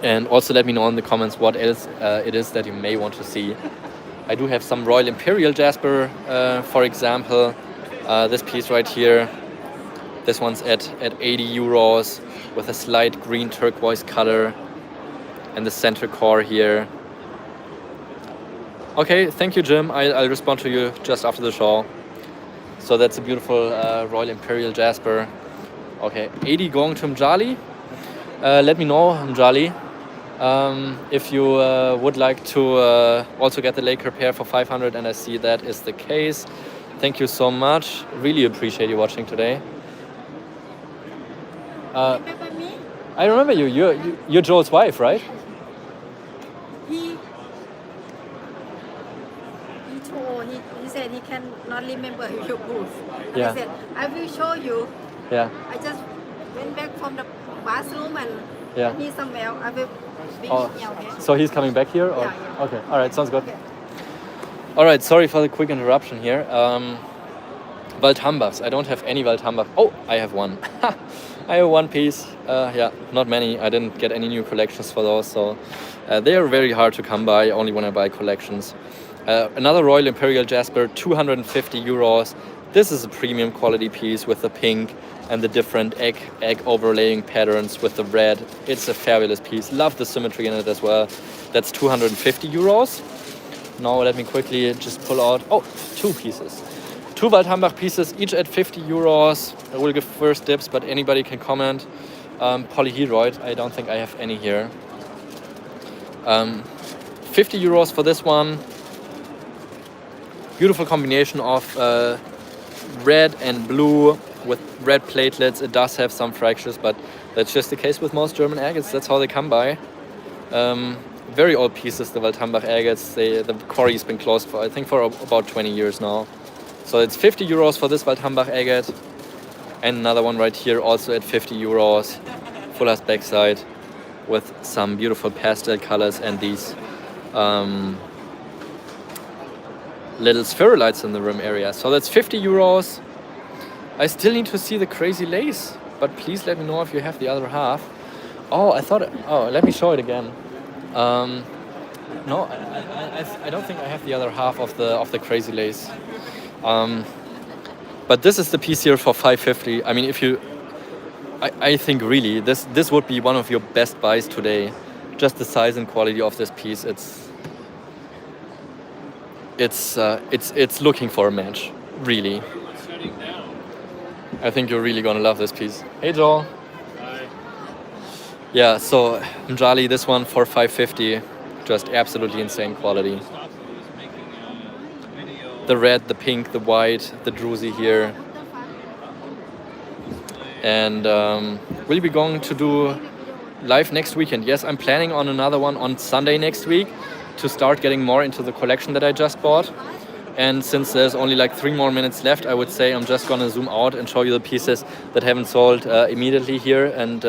And also let me know in the comments what else it is that you may want to see. I do have some Royal Imperial Jasper, for example. This piece right here. This one's at 80 euros with a slight green turquoise color and the center core here. Okay, thank you, Jim. I'll respond to you just after the show. So that's a beautiful Royal Imperial Jasper. Okay, 80 going to Mjali. Let me know, Mjali, if you would like to also get the Laker pair for 500, and I see that is the case. Thank you so much. Really appreciate you watching today. Remember me? I remember you. You're Joel's wife, right? He told, he said he cannot remember your booth. And Yeah. I said, I will show you. Yeah. I just went back from the bathroom and Yeah. he's somewhere else. I will bring Oh, you, okay? so he's coming back here? Or? Yeah, yeah. Okay, all right, sounds good. Okay. All right, sorry for the quick interruption here. Waldhambachs. I don't have any Waldhambach. Oh, I have one. I have one piece. Yeah, not many. I didn't get any new collections for those, so they are very hard to come by, only when I buy collections. Another Royal Imperial Jasper, 250 euros. This is a premium quality piece with the pink and the different egg overlaying patterns with the red. It's a fabulous piece. Love the symmetry in it as well. That's 250 euros. Now let me quickly just pull out, two pieces. Two Waldhambach pieces, each at 50 euros. I will give first dibs, but anybody can comment. Polyhedroid, I don't think I have any here. 50 euros for this one. Beautiful combination of red and blue with red platelets. It does have some fractures, but that's just the case with most German agates. That's how they come by. Very old pieces, the Waldhambach agates. The quarry's been closed for, I think, for about 20 years now. So it's 50 euros for this Waldhambach agate. And another one right here, also at 50 euros. Fuller's backside with some beautiful pastel colors and these little spherulites in the rim area. So that's 50 euros. I still need to see the crazy lace, but please let me know if you have the other half. Let me show it again. No, I don't think I have the other half of the crazy lace. But this is the piece here for 550. I mean, I think really this would be one of your best buys today. Just the size and quality of this piece, it's looking for a match, really. I think you're really gonna love this piece. Hey Joel. Hi. Yeah, so Mjali, this one for 550, just absolutely insane quality. The red, the pink, the white, the druzy here. And we'll be going to do live next weekend. Yes, I'm planning on another one on Sunday next week to start getting more into the collection that I just bought. And since there's only like 3 more minutes left, I would say I'm just gonna zoom out and show you the pieces that haven't sold immediately here, and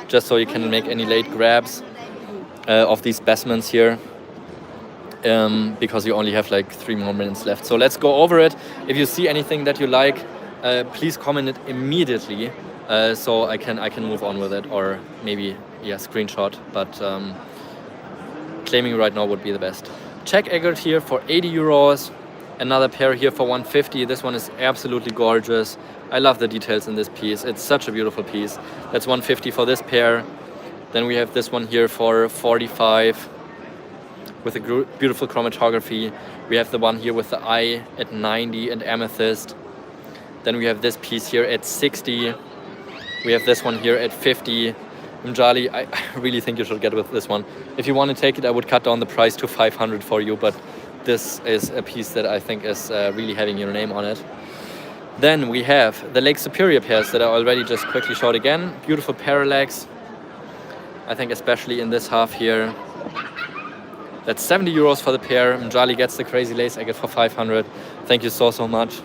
just so you can make any late grabs of these specimens here. Because you only have like 3 more minutes left. So let's go over it. If you see anything that you like, please comment it immediately, so I can move on with it, or maybe screenshot. But claiming right now would be the best. Check agate here for 80 euros. Another pair here for 150. This one is absolutely gorgeous. I love the details in this piece. It's such a beautiful piece. That's 150 for this pair. Then we have this one here for 45 with a beautiful chromatography. We have the one here with the eye at 90 and amethyst. Then we have this piece here at 60. We have this one here at 50. Mjali, I really think you should get with this one. If you want to take it, I would cut down the price to 500 for you, but this is a piece that I think is really having your name on it. Then we have the Lake Superior pairs that I already just quickly showed again. Beautiful parallax. I think especially in this half here. That's 70 euros for the pair. Mjali gets the crazy lace agate for 500. Thank you so much.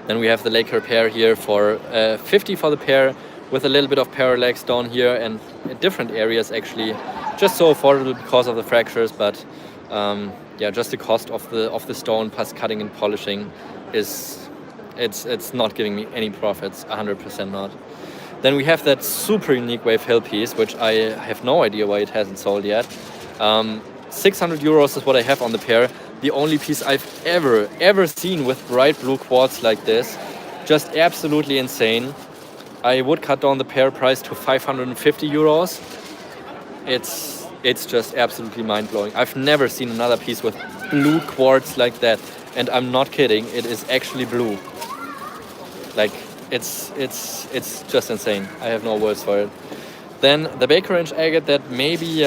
Then we have the Laker pair here for 50 for the pair, with a little bit of parallax down here and different areas actually. Just so affordable because of the fractures, but just the cost of the stone plus cutting and polishing it's not giving me any profits, 100% not. Then we have that super unique Wave Hill piece, which I have no idea why it hasn't sold yet. 600 euros is what I have on the pair. The only piece I've ever seen with bright blue quartz like this. just absolutely insane. I would cut down the pair price to 550 euros. It's just absolutely mind-blowing. I've never seen another piece with blue quartz like that, and I'm not kidding, it is actually blue. Like, it's just insane. I have no words for it. Then the Baker Range agate that maybe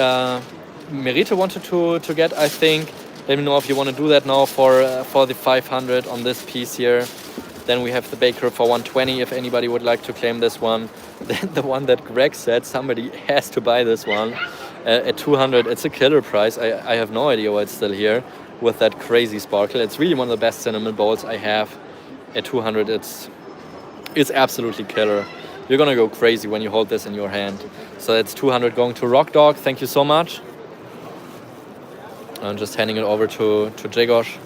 Merite wanted to get, I think. Let me know if you want to do that now for the 500 on this piece here. Then we have the Baker for 120 if anybody would like to claim this one. Then the one that Greg said somebody has to buy this one at 200. It's a killer price. I have no idea why it's still here with that crazy sparkle. It's really one of the best cinnamon bowls I have. At 200, it's absolutely killer. You're gonna go crazy when you hold this in your hand. So that's 200 going to Rock Dog. Thank you so much. I'm just handing it over to Jagosh.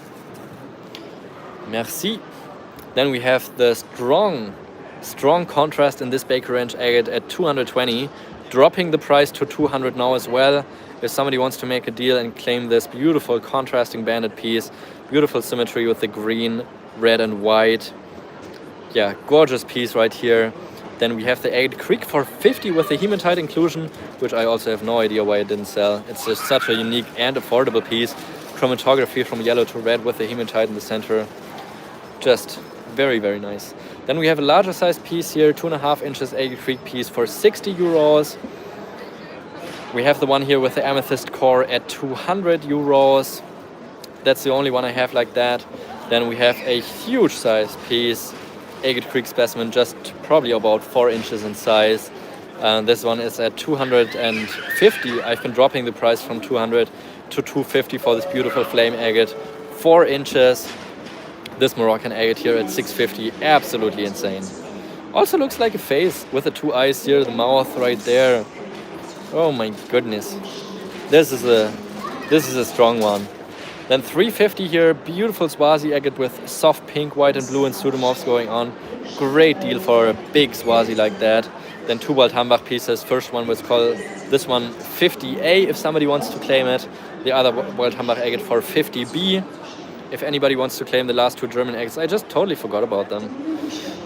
Merci. Then we have the strong contrast in this Baker Range agate at 220, dropping the price to 200 now as well. If somebody wants to make a deal and claim this beautiful contrasting banded piece, beautiful symmetry with the green, red and white. Yeah, gorgeous piece right here. Then we have the Agate Creek for 50 with the hematite inclusion, which I also have no idea why it didn't sell. It's just such a unique and affordable piece. Chromatography from yellow to red with the hematite in the center. Just very, very nice. Then we have a larger size piece here, 2.5 inches Agate Creek piece for 60 euros. We have the one here with the amethyst core at 200 euros. That's the only one I have like that. Then we have a huge size piece, Agate Creek specimen, just probably about 4 inches in size. This one is at 250. I've been dropping the price from 200 to 250 for this beautiful flame agate. 4 inches. This Moroccan agate here at 650, absolutely insane. Also looks like a face with the 2 eyes here, the mouth right there. Oh my goodness. This is a strong one. Then 350 here, beautiful Swazi agate with soft pink, white and blue and pseudomorphs going on. Great deal for a big Swazi like that. Then 2 Waldhambach pieces. First one was called, this one 50A if somebody wants to claim it. The other Waldhambach agate for 50B. If anybody wants to claim the last 2 German agates, I just totally forgot about them.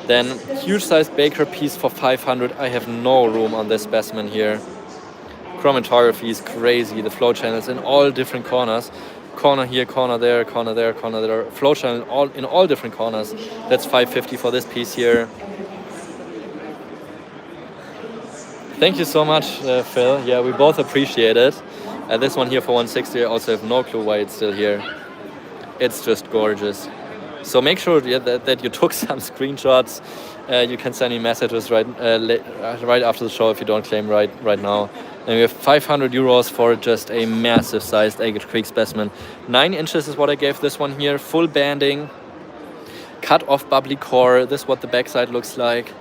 Then huge sized Baker piece for 500. I have no room on this specimen here. Chromatography is crazy. The flow channels in all different corners. Corner here, corner there, corner there, corner there. Flow channel in all different corners. That's 550 for this piece here. Thank you so much, Phil. Yeah, we both appreciate it. This one here for 160. I also have no clue why it's still here. It's just gorgeous. So make sure that you took some screenshots. You can send me messages right after the show if you don't claim right now. And we have 500 euros for just a massive sized Agate Creek specimen. 9 inches is what I gave this one here. Full banding, cut off bubbly core. This is what the backside looks like.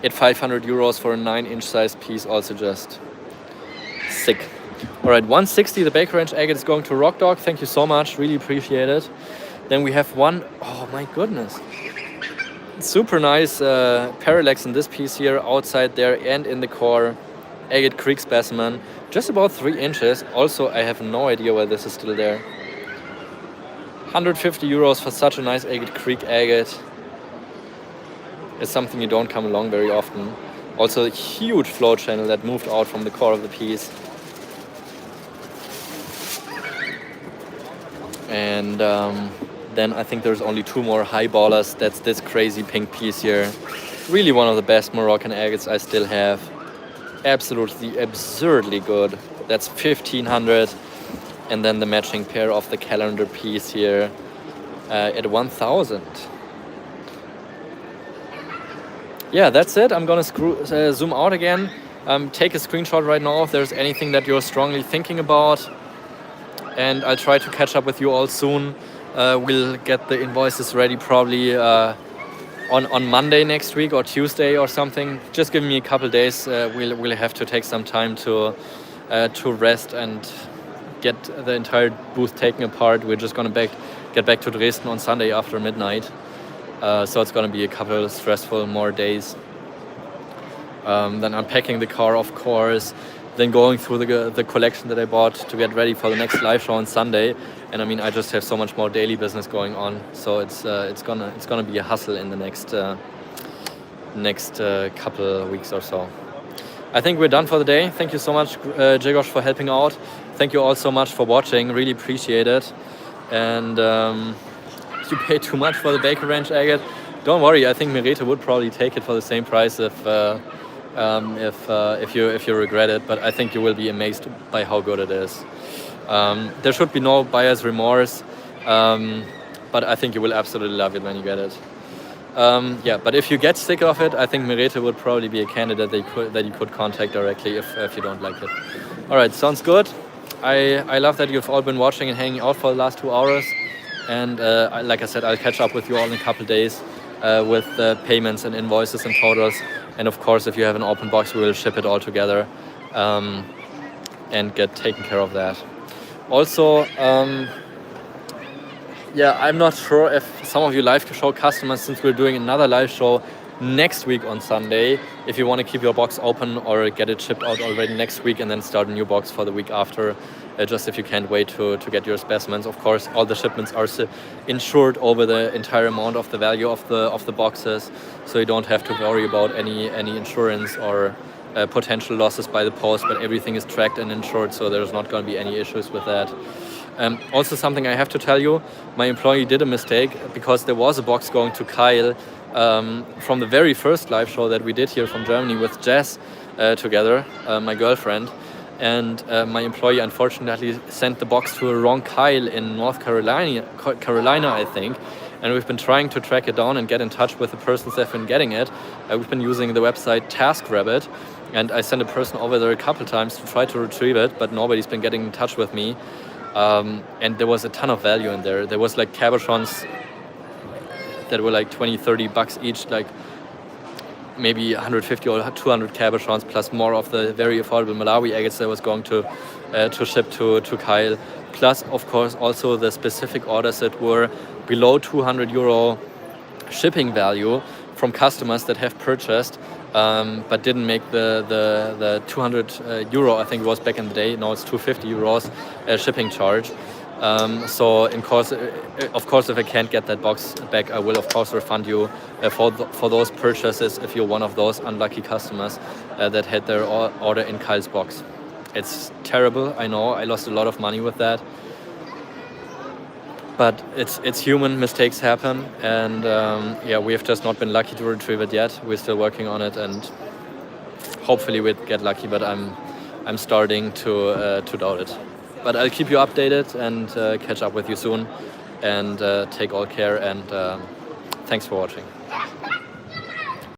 At 500 euros for a 9-inch size piece, also just sick. All right, 160, the Baker Range agate is going to Rock Dog. Thank you so much, really appreciate it. Then we have one, oh my goodness. Super nice parallax in this piece here, outside there and in the core. Agate Creek specimen, just about 3 inches. Also, I have no idea why this is still there. 150 euros for such a nice Agate Creek agate. It's something you don't come along very often. Also a huge flow channel that moved out from the core of the piece. And then I think there's only 2 more highballers. That's this crazy pink piece here. Really one of the best Moroccan agates I still have. Absolutely absurdly good. That's 1500. And then the matching pair of the calendar piece here at 1000. Yeah, that's it. I'm gonna zoom out again. Take a screenshot right now if there's anything that you're strongly thinking about. And I'll try to catch up with you all soon. We'll get the invoices ready probably on Monday next week or Tuesday or something. Just give me a couple days. We'll have to take some time to rest and get the entire booth taken apart. We're just gonna get back to Dresden on Sunday after midnight. So it's gonna be a couple stressful more days. Then unpacking the car, of course. Then going through the collection that I bought to get ready for the next live show on Sunday. and I mean I just have so much more daily business going on, so it's gonna be a hustle in the next couple weeks or so. I think we're done for the day. Thank you so much, Grzegorz, for helping out. Thank you all so much for watching. Really appreciate it. And you paid too much for the baker range agate. Don't worry. I think Merete would probably take it for the same price if you regret it. But I think you will be amazed by how good it is. There should be no buyer's remorse. But I think you will absolutely love it when you get it. Yeah, but if you get sick of it, I think Merete would probably be a candidate that you could contact directly if you don't like it. All right, sounds good. I love that you've all been watching and hanging out for the last 2 hours. And like I said, I'll catch up with you all in a couple of days with payments and invoices and totals. And of course, if you have an open box, we will ship it all together and get taken care of that. Also, yeah, I'm not sure if some of you live show customers, since we're doing another live show next week on Sunday, if you want to keep your box open or get it shipped out already next week and then start a new box for the week after, just if you can't wait to get your specimens. Of course, all the shipments are insured over the entire amount of the value of the boxes, so you don't have to worry about any insurance or potential losses by the post, but everything is tracked and insured, so there's not going to be any issues with that. Also, something I have to tell you, my employee did a mistake because there was a box going to Kyle from the very first live show that we did here from Germany with Jess together, my girlfriend, and my employee unfortunately sent the box to a wrong Kyle in North Carolina, I think, and we've been trying to track it down and get in touch with the persons that have been getting it. We've been using the website TaskRabbit, and I sent a person over there a couple times to try to retrieve it, but nobody's been getting in touch with me. And there was a ton of value in there. There was like cabochons that were like 20-30 bucks each, like maybe 150 or 200 cabochons plus more of the very affordable Malawi agates that was going to ship to Kyle. Plus, of course, also the specific orders that were below 200 euro shipping value from customers that have purchased but didn't make the 200 euro, I think it was back in the day. Now it's 250 euros shipping charge. So of course, if I can't get that box back, I will of course refund you for those purchases if you're one of those unlucky customers that had their order in Kyle's box. It's terrible, I know. I lost a lot of money with that. But it's human, mistakes happen, and yeah, we have just not been lucky to retrieve it yet. We're still working on it, and hopefully we'll get lucky. But I'm starting to doubt it. But I'll keep you updated and catch up with you soon. And take all care. And thanks for watching.